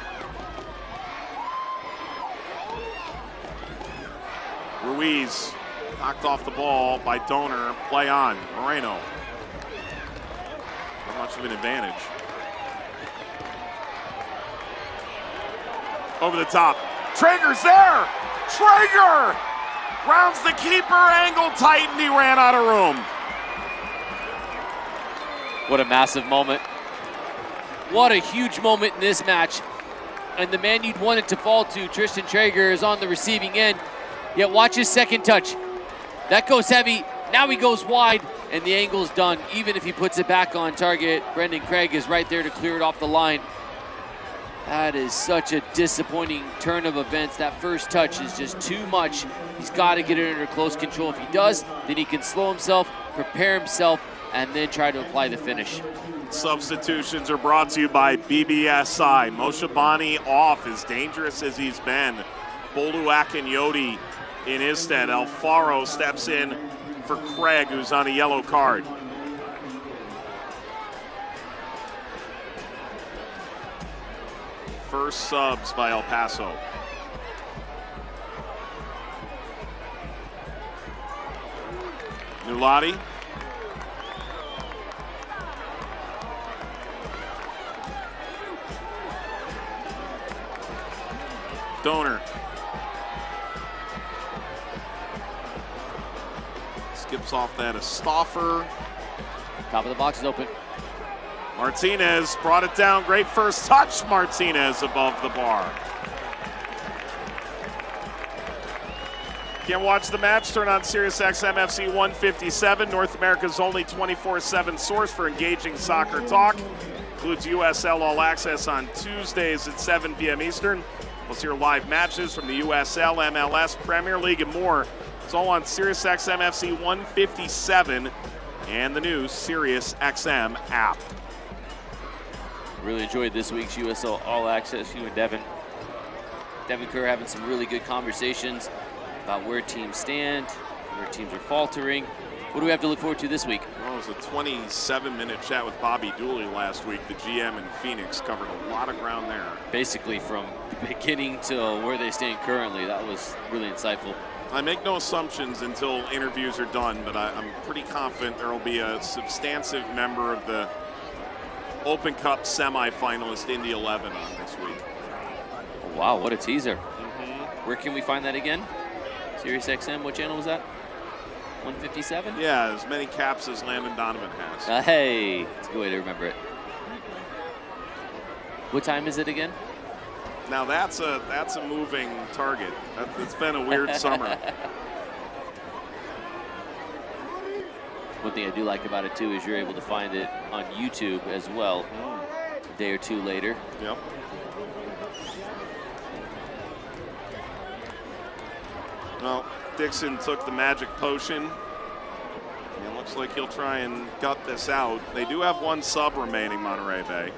Ruiz knocked off the ball by Donor. Play on. Moreno. Not much of an advantage. Over the top. Traeger's there! Traeger! Rounds the keeper, angle tightened, he ran out of room. What a massive moment. What a huge moment in this match. And the man you'd want it to fall to, Tristan Traeger, is on the receiving end. Yet watch his second touch. That goes heavy, now he goes wide, and the angle's done. Even if he puts it back on target, Brendan Craig is right there to clear it off the line. That is such a disappointing turn of events. That first touch is just too much. He's got to get it under close control. If he does, then he can slow himself, prepare himself, and then try to apply the finish. Substitutions are brought to you by BBSI. Moshabani off, as dangerous as he's been. Bolu Akinyoti in his stead. Alfaro steps in for Craig, who's on a yellow card. First subs by El Paso. Nulati. Donor. Skips off that. A Stauffer. Top of the box is open. Martinez brought it down. Great first touch. Martinez above the bar. Can't watch the match? Turn on SiriusXM FC 157, North America's only 24/7 source for engaging soccer talk. Includes USL All Access on Tuesdays at 7 p.m. Eastern. We'll see your live matches from the USL, MLS, Premier League, and more. It's all on SiriusXM FC 157 and the new SiriusXM app. Really enjoyed this week's USL All Access. You and Devin Kerr having some really good conversations about where teams stand, where teams are faltering. What do we have to look forward to this week? Well, it was a 27-minute chat with Bobby Dooley last week. The GM in Phoenix covered a lot of ground there. Basically from the beginning to where they stand currently. That was really insightful. I make no assumptions until interviews are done, but I'm pretty confident there will be a substantive member of the Open Cup semifinalist Indy 11 on this week. Oh, wow, what a teaser. Where can we find that again? Sirius XM, what channel was that? 157? Yeah, as many caps as Landon Donovan has. Hey, it's a good way to remember it. What time is it again? Now that's a moving target. It's been a weird summer. One thing I do like about it too is you're able to find it on YouTube as well, a day or two later. Yep. Well, Dixon took the magic potion. And it looks like he'll try and gut this out. They do have one sub remaining, Monterey Bay.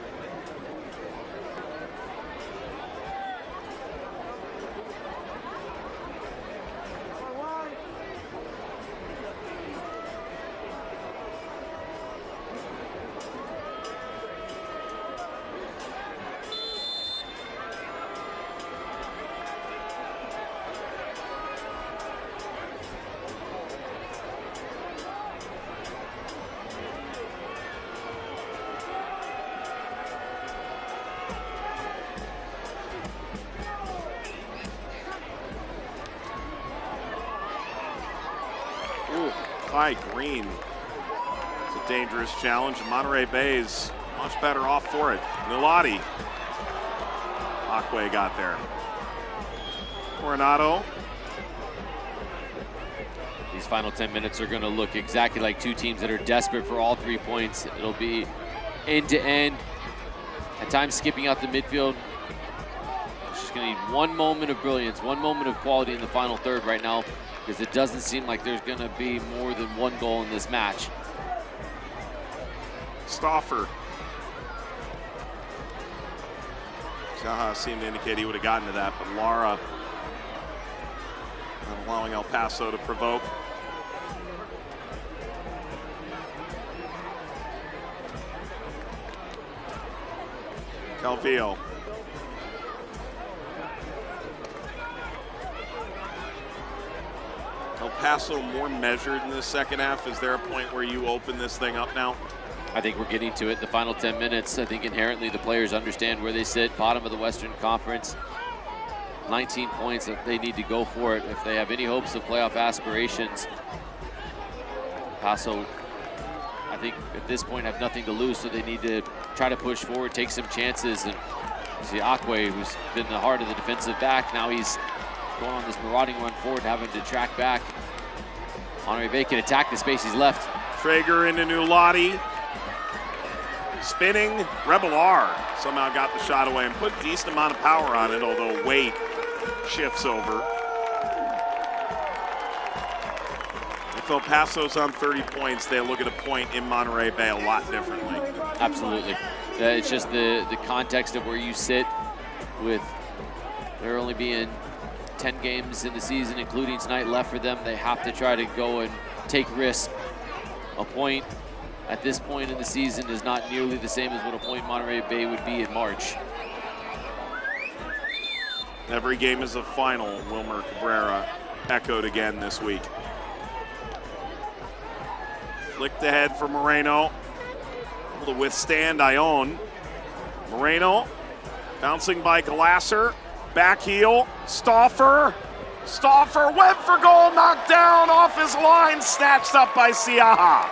High green. It's a dangerous challenge. Monterey Bay is much better off for it. Nulati. Akwe got there. Coronado. These final 10 minutes are going to look exactly like two teams that are desperate for all 3 points. It'll be end to end. At times skipping out the midfield. Just going to need one moment of brilliance, one moment of quality in the final third right now, because it doesn't seem like there's going to be more than one goal in this match. Stauffer. Zaha seemed to indicate he would have gotten to that, but Lara not allowing El Paso to provoke. Calvillo. El Paso more measured in the second half. Is there a point where you open this thing up now? I think we're getting to it. The final 10 minutes, I think inherently the players understand where they sit, bottom of the Western Conference. 19 points, that they need to go for it if they have any hopes of playoff aspirations. Paso, I think at this point have nothing to lose, so they need to try to push forward, take some chances. And see Akwe, who's been the heart of the defensive back, now he's going on this marauding run forward, having to track back. Monterey Bay can attack the space he's left. Traeger into Nulati. Spinning, Rebellar somehow got the shot away and put a decent amount of power on it, although weight shifts over. If El Paso's on 30 points, they look at a point in Monterey Bay a lot differently. Absolutely. It's just the context of where you sit with there only being 10 games in the season, including tonight, left for them. They have to try to go and take risks. A point at this point in the season is not nearly the same as what a point Monterey Bay would be in March. Every game is a final, Wilmer Cabrera echoed again this week. Flicked ahead for Moreno. Able to withstand Ione. Moreno bouncing by Glasser. Back heel, Stauffer. Stauffer went for goal, knocked down off his line, snatched up by Siaha.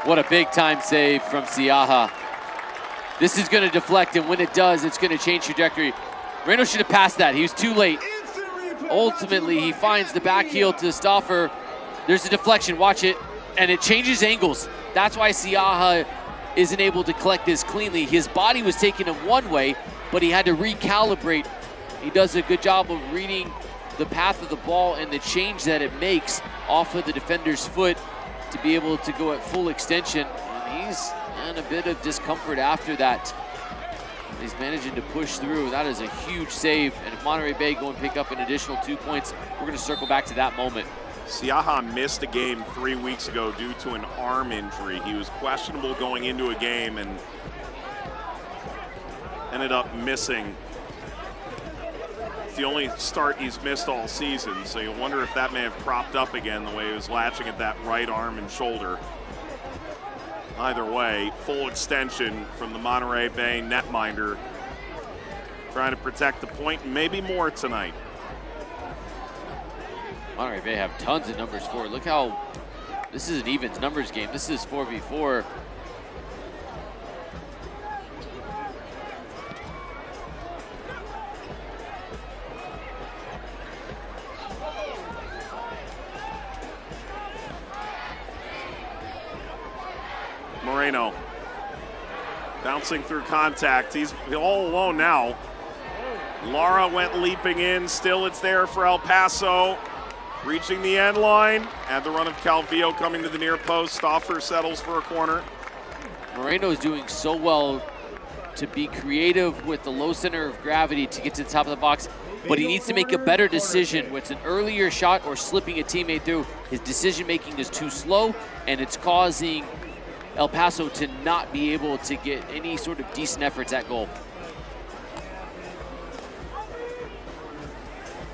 What a big time save from Siaha. This is going to deflect, and when it does, it's going to change trajectory. Moreno should have passed that. He was too late. Ultimately, he finds the back heel to Stauffer. There's a deflection, watch it, and it changes angles. That's why Siaha isn't able to collect this cleanly. His body was taking him one way, but he had to recalibrate. He does a good job of reading the path of the ball and the change that it makes off of the defender's foot to be able to go at full extension. And he's in a bit of discomfort after that. He's managing to push through. That is a huge save. And if Monterey Bay go and pick up an additional 2 points, we're going to circle back to that moment. Siaha missed a game 3 weeks ago due to an arm injury. He was questionable going into a game and ended up missing It's the only start he's missed all season, so you wonder if that may have cropped up again the way he was latching at that right arm and shoulder. Either way, full extension from the Monterey Bay netminder, trying to protect the point and maybe more tonight. Monterey Bay have tons of numbers for it. Look how, this is an evens numbers game. This is 4v4. Moreno bouncing through contact. He's all alone now. Lara went leaping in. Still it's there for El Paso. Reaching the end line. And the run of Calvillo coming to the near post. Stauffer settles for a corner. Moreno is doing so well to be creative with the low center of gravity to get to the top of the box, but he needs to make a better decision. Whether it's an earlier shot or slipping a teammate through, his decision making is too slow, and it's causing El Paso to not be able to get any sort of decent efforts at goal.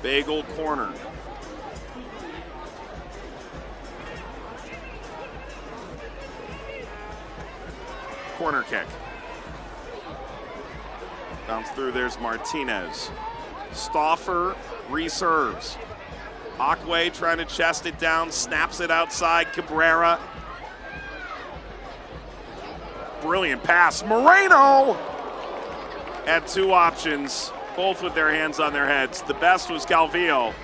Bagel corner. Corner kick. Bounce through, there's Martinez. Stauffer reserves. Akwe trying to chest it down, snaps it outside, Cabrera. Brilliant pass. Moreno had two options, both with their hands on their heads. The best was Calvillo.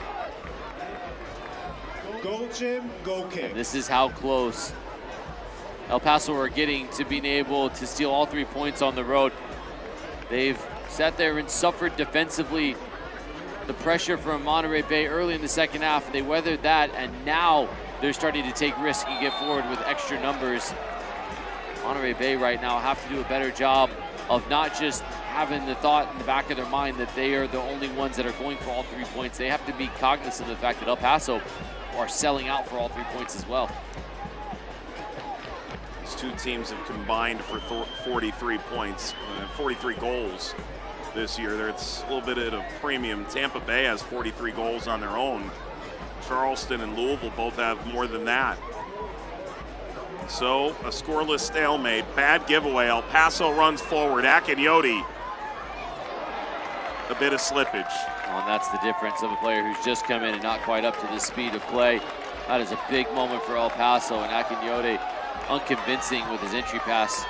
Go, Jim, go kick. And this is how close El Paso are getting to being able to steal all 3 points on the road. They've sat there and suffered defensively the pressure from Monterey Bay early in the second half. They weathered that, and now they're starting to take risks and get forward with extra numbers. Monterey Bay right now have to do a better job of not just having the thought in the back of their mind that they are the only ones that are going for all 3 points. They have to be cognizant of the fact that El Paso are selling out for all 3 points as well. These two teams have combined for 43 points, 43 goals this year. It's a little bit at a premium. Tampa Bay has 43 goals on their own. Charleston and Louisville both have more than that. So a scoreless stalemate, bad giveaway. El Paso runs forward. Akinyoti, a bit of slippage. Well, and that's the difference of a player who's just come in and not quite up to the speed of play. That is a big moment for El Paso, and Akinyoti unconvincing with his entry pass.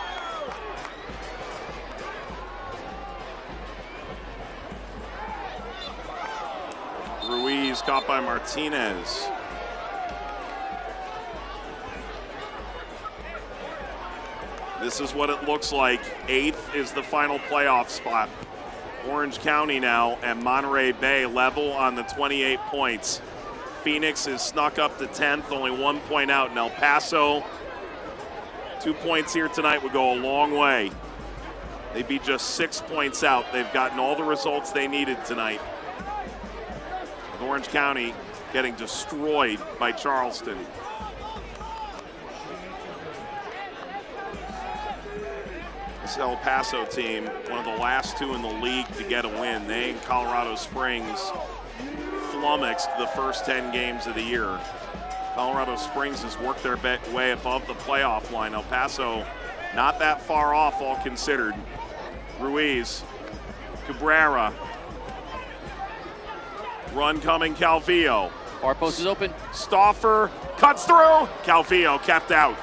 Ruiz caught by Martinez. This is what it looks like. 8th is the final playoff spot. Orange County now and Monterey Bay level on the 28 points. Phoenix is snuck up to 10th, only 1 point out, and El Paso, 2 points here tonight would go a long way. They'd be just 6 points out. They've gotten all the results they needed tonight. With Orange County getting destroyed by Charleston. This El Paso team, one of the last two in the league to get a win. They and Colorado Springs flummoxed the first 10 games of the year. Colorado Springs has worked their way above the playoff line. El Paso not that far off, all considered. Ruiz, Cabrera. Run coming, Calvillo. Far post is open. Stauffer cuts through. Calvillo kept out.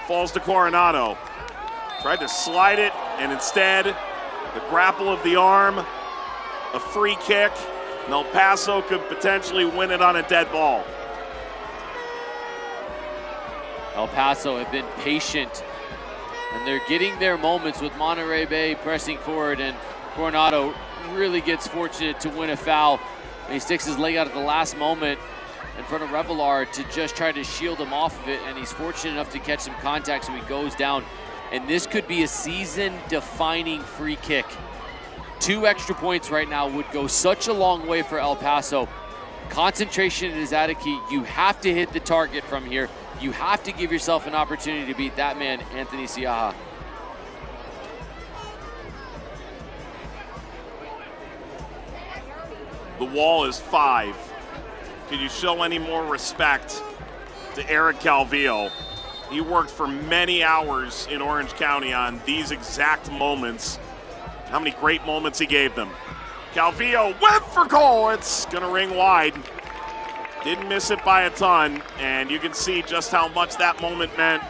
Falls to Coronado. Tried to slide it, and instead, the grapple of the arm, a free kick, and El Paso could potentially win it on a dead ball. El Paso have been patient, and they're getting their moments with Monterey Bay pressing forward, and Coronado really gets fortunate to win a foul. And he sticks his leg out at the last moment in front of Revelar to just try to shield him off of it, and he's fortunate enough to catch some contact, so he goes down. And this could be a season-defining free kick. 2 extra points right now would go such a long way for El Paso. Concentration is at a key. You have to hit the target from here. You have to give yourself an opportunity to beat that man, Anthony Siaha. The wall is 5. Can you show any more respect to Eric Calvillo? He worked for many hours in Orange County on these exact moments. How many great moments he gave them. Calvillo went for goal. It's going to ring wide. Didn't miss it by a ton, and you can see just how much that moment meant.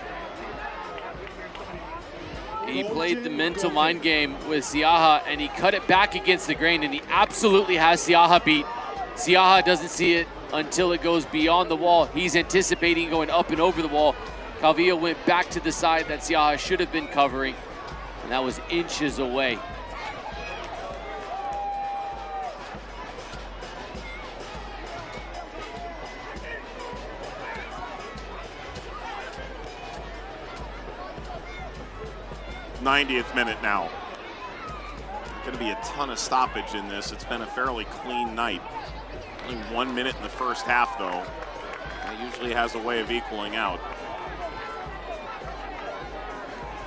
He played the mental mind game with Siaha, and he cut it back against the grain, and he absolutely has Siaha beat. Siaha doesn't see it until it goes beyond the wall. He's anticipating going up and over the wall. Calvillo went back to the side that Siaha should have been covering, and that was inches away. '90th minute now. Going to be a ton of stoppage in this. It's been a fairly clean night. Only 1 minute in the first half, though. That usually has a way of equaling out.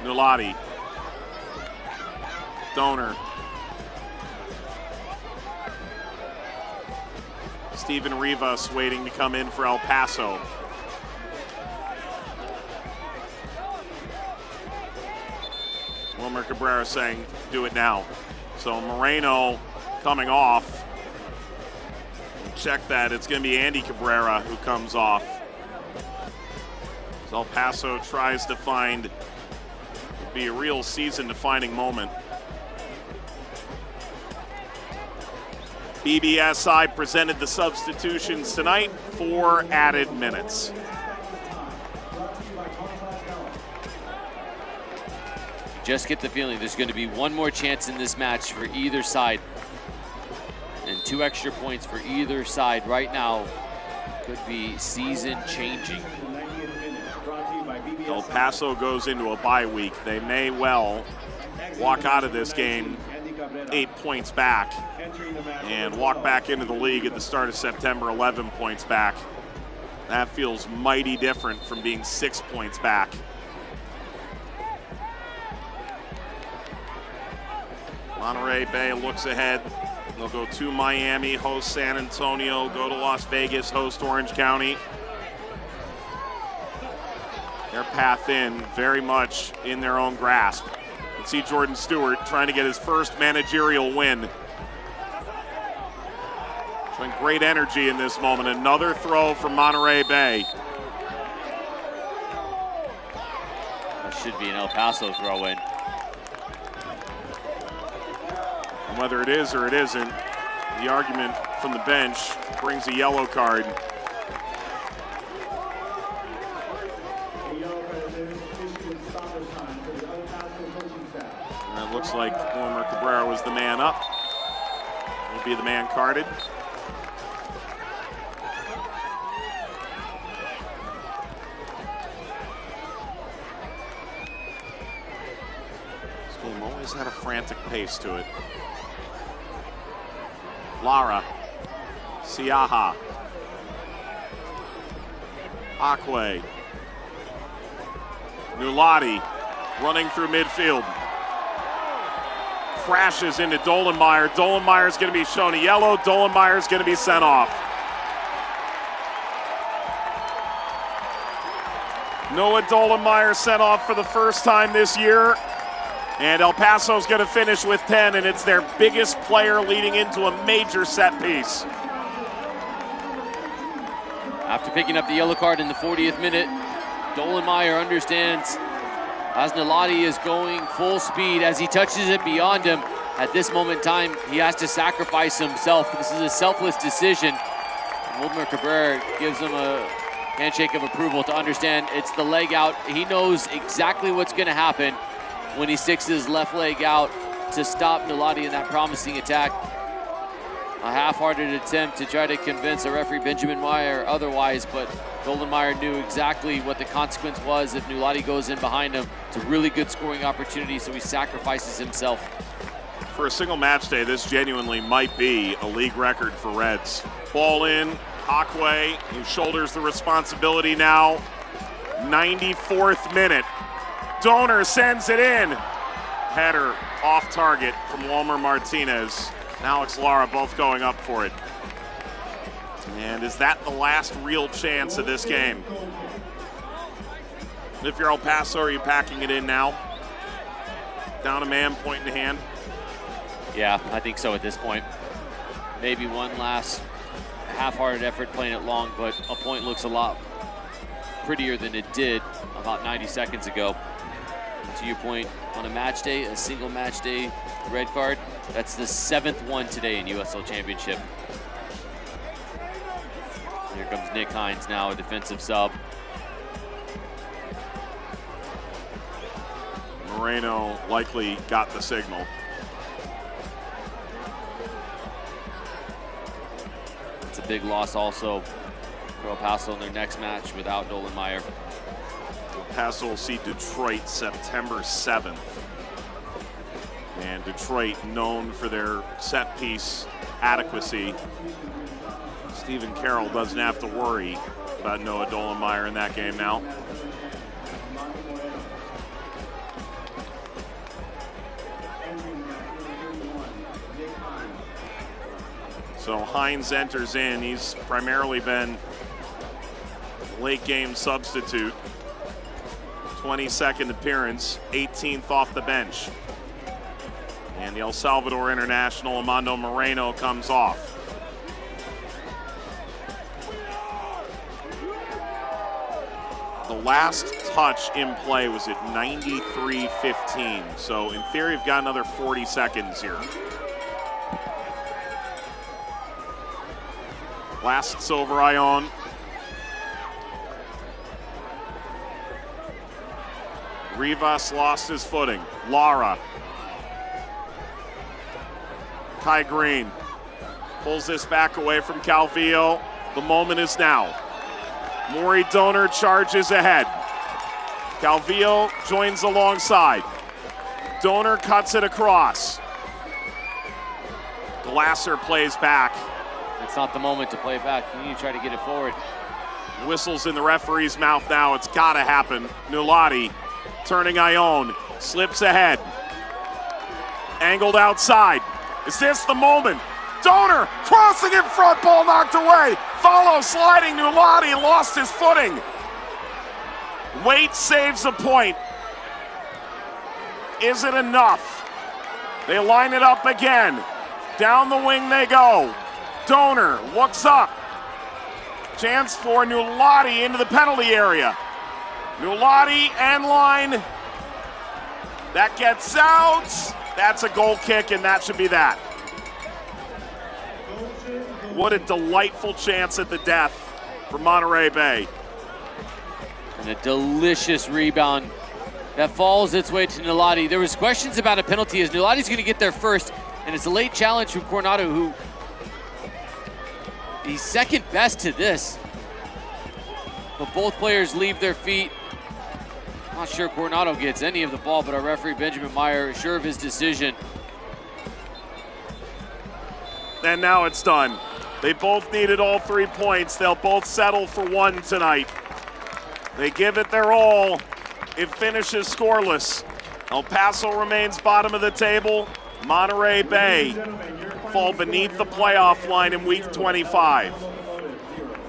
Nulati. Donor. Steven Rivas waiting to come in for El Paso. Wilmer Cabrera saying, do it now. So Moreno coming off. Check that, it's gonna be Andy Cabrera who comes off. So El Paso tries to find, be a real season-defining moment. BBSI presented the substitutions tonight, 4 added minutes. Just get the feeling there's going to be one more chance in this match for either side. And 2 extra points for either side right now could be season-changing. El Paso goes into a bye week. They may well walk out of this game 8 points back and walk back into the league at the start of September 11 points back. That feels mighty different from being 6 points back. Monterey Bay looks ahead. They'll go to Miami, host San Antonio, go to Las Vegas, host Orange County. Their path in very much in their own grasp. You can see Jordan Stewart trying to get his first managerial win. Showing great energy in this moment. Another throw from Monterey Bay. That should be an El Paso throw in. And whether it is or it isn't, the argument from the bench brings a yellow card. And it looks like Wilmer Cabrera was the man up. Will be the man carded. This game always had a frantic pace to it. Lara, Siaha, Akwe, Nulati running through midfield. Crashes into Dolenmeyer. Dolenmeyer's going to be shown a yellow. Dolenmeyer's going to be sent off. Noah Dolenmeyer sent off for the first time this year. And El Paso's going to finish with 10, and it's their biggest player leading into a major set piece. After picking up the yellow card in the 40th minute, Dolenmeyer understands Asnalati is going full speed as he touches it beyond him. At this moment in time, he has to sacrifice himself. This is a selfless decision. Wilmer Cabrera gives him a handshake of approval to understand it's the leg out. He knows exactly what's going to happen when he sticks his left leg out to stop Nulati in that promising attack. A half-hearted attempt to try to convince a referee, Benjamin Meyer, otherwise, but Dolenmeyer knew exactly what the consequence was if Nulati goes in behind him. It's a really good scoring opportunity, so he sacrifices himself. For a single match day, this genuinely might be a league record for Reds. Ball in, Akwe, who shoulders the responsibility now. 94th minute. Donor sends it in. Header off target from Walmer Martinez. And Alex Lara both going up for it. And is that the last real chance of this game? If you're El Paso, are you packing it in now? Down a man, point in hand? Yeah, I think so at this point. Maybe one last half-hearted effort playing it long, but a point looks a lot prettier than it did about 90 seconds ago. To your point, on a match day, a single match day red card, that's the 7th one today in USL Championship. Here comes Nick Hines now, a defensive sub. Moreno likely got the signal. It's a big loss also for El Paso in their next match without Dolan Meyer. Paso will see Detroit September 7th. And Detroit, known for their set piece adequacy. Stephen Carroll doesn't have to worry about Noah Dolan-Meyer in that game now. So Hines enters in. He's primarily been late game substitute. 22nd appearance, 18th off the bench. And the El Salvador international Armando Moreno comes off. The last touch in play was at 93:15. So in theory, we've got another 40 seconds here. Lasts over Ion. Rivas lost his footing. Lara. Kai Green pulls this back away from Calvillo. The moment is now. Maury Donor charges ahead. Calvillo joins alongside. Donor cuts it across. Glasser plays back. It's not the moment to play back. You need to try to get it forward. Whistles in the referee's mouth now. It's got to happen. Nulati turning Ion. Slips ahead. Angled outside. Is this the moment? Donor crossing in front. Ball knocked away. Follow sliding. Nulati lost his footing. Waite saves a point. Is it enough? They line it up again. Down the wing they go. Donor looks up. Chance for Nulati into the penalty area. Nulati end line. That gets out. That's a goal kick, and that should be that. What a delightful chance at the death for Monterey Bay. And a delicious rebound that falls its way to Nulati. There was questions about a penalty as Nulati's going to get there first, and it's a late challenge from Coronado, who he's second best to this. But both players leave their feet. Not sure Coronado gets any of the ball, but our referee Benjamin Meyer is sure of his decision. And now it's done. They both needed all 3 points. They'll both settle for one tonight. They give it their all. It finishes scoreless. El Paso remains bottom of the table. Monterey Bay fall beneath the playoff line in week 25.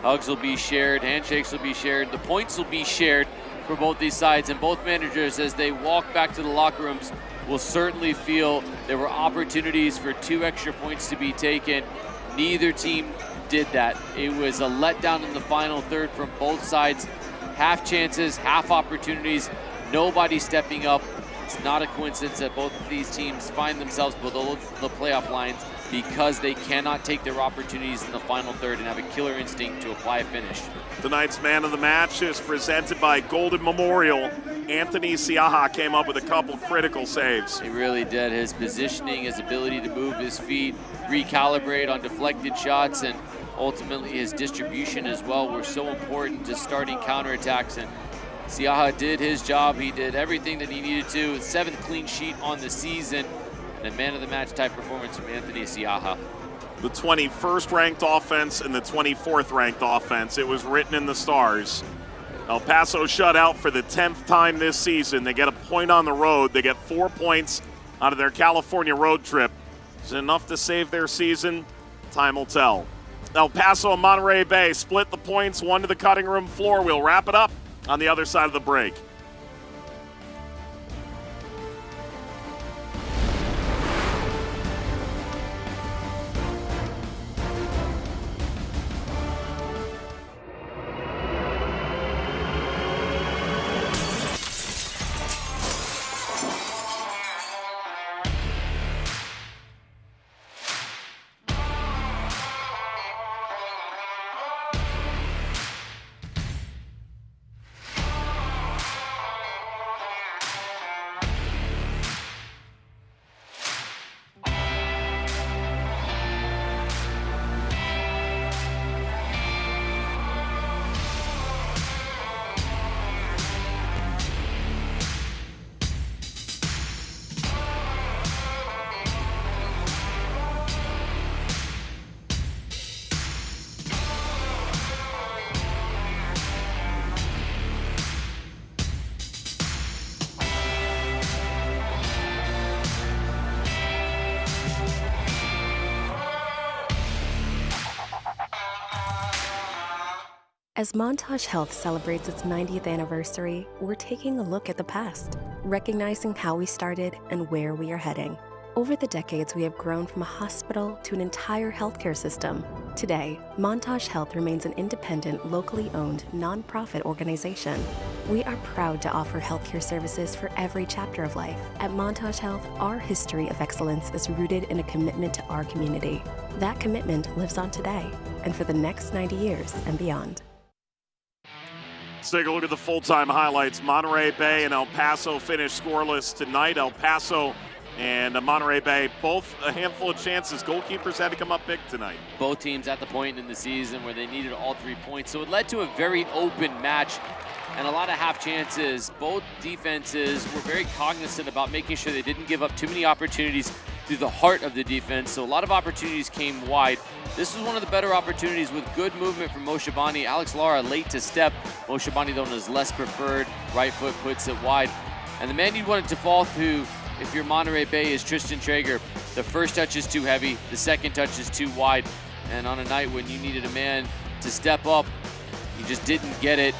Hugs will be shared, handshakes will be shared, the points will be shared for both these sides, and both managers, as they walk back to the locker rooms, will certainly feel there were opportunities for 2 extra points to be taken. Neither team did that. It was a letdown in the final third from both sides. Half chances, half opportunities, nobody stepping up. It's not a coincidence that both of these teams find themselves below the playoff lines because they cannot take their opportunities in the final third and have a killer instinct to apply a finish. Tonight's man of the match is presented by Golden Memorial. Anthony Siaha came up with a couple critical saves. He really did. His positioning, his ability to move his feet, recalibrate on deflected shots, and ultimately his distribution as well were so important to starting counterattacks. And Siaha did his job. He did everything that he needed to. 7th clean sheet on the season. And a man of the match type performance from Anthony Siaha. The 21st ranked offense and the 24th ranked offense. It was written in the stars. El Paso shut out for the 10th time this season. They get a point on the road. They get 4 points out of their California road trip. Is it enough to save their season? Time will tell. El Paso and Monterey Bay split the points, one to the cutting room floor. We'll wrap it up on the other side of the break. As Montage Health celebrates its 90th anniversary, we're taking a look at the past, recognizing how we started and where we are heading. Over the decades, we have grown from a hospital to an entire healthcare system. Today, Montage Health remains an independent, locally owned, nonprofit organization. We are proud to offer healthcare services for every chapter of life. At Montage Health, our history of excellence is rooted in a commitment to our community. That commitment lives on today and for the next 90 years and beyond. Let's take a look at the full-time highlights. Monterey Bay and El Paso finished scoreless tonight. El Paso and Monterey Bay, both a handful of chances. Goalkeepers had to come up big tonight. Both teams at the point in the season where they needed all 3 points. So it led to a very open match and a lot of half chances. Both defenses were very cognizant about making sure they didn't give up too many opportunities through the heart of the defense. So a lot of opportunities came wide. This was one of the better opportunities with good movement from Moshabani. Alex Lara late to step. Moshabani, though, on his less preferred right foot, puts it wide. And the man you wanted to fall to if you're Monterey Bay is Tristan Traeger. The first touch is too heavy. The second touch is too wide. And on a night when you needed a man to step up, you just didn't get it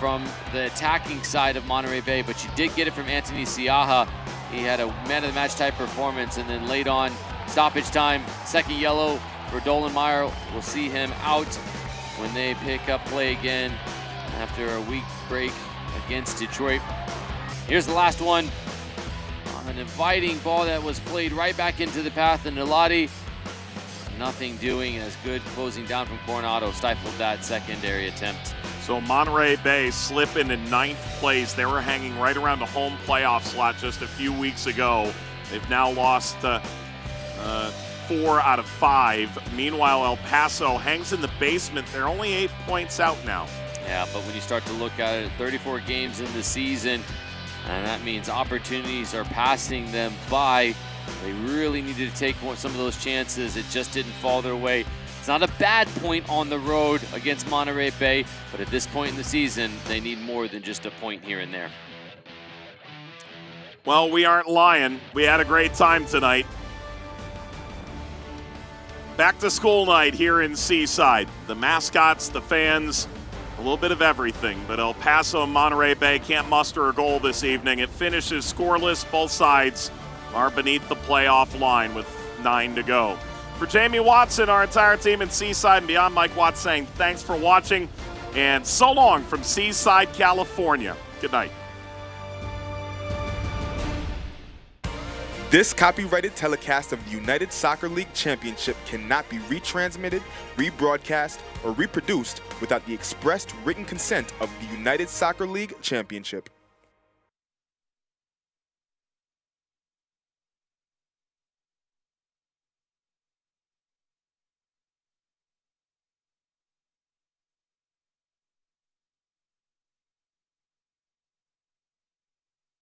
from the attacking side of Monterey Bay, but you did get it from Anthony Siaha. He had a man-of-the-match type performance, and then late on, stoppage time, second yellow for Dolan Meyer. We'll see him out when they pick up play again after a week break against Detroit. Here's the last one. An inviting ball that was played right back into the path of Nilati. Nothing doing, as good closing down from Coronado stifled that secondary attempt. So Monterey Bay slip into 9th place. They were hanging right around the home playoff slot just a few weeks ago. They've now lost 4 out of 5. Meanwhile, El Paso hangs in the basement. They're only 8 points out now. Yeah, but when you start to look at it, 34 games in the season, and that means opportunities are passing them by. They really needed to take some of those chances. It just didn't fall their way. It's not a bad point on the road against Monterey Bay, but at this point in the season, they need more than just a point here and there. Well, we aren't lying. We had a great time tonight. Back to school night here in Seaside. The mascots, the fans, a little bit of everything. But El Paso and Monterey Bay can't muster a goal this evening. It finishes scoreless. Both sides are beneath the playoff line with 9 to go. For Jamie Watson, our entire team in Seaside and beyond, Mike Watts saying thanks for watching and so long from Seaside, California. Good night. This copyrighted telecast of the United Soccer League Championship cannot be retransmitted, rebroadcast, or reproduced without the expressed written consent of the United Soccer League Championship.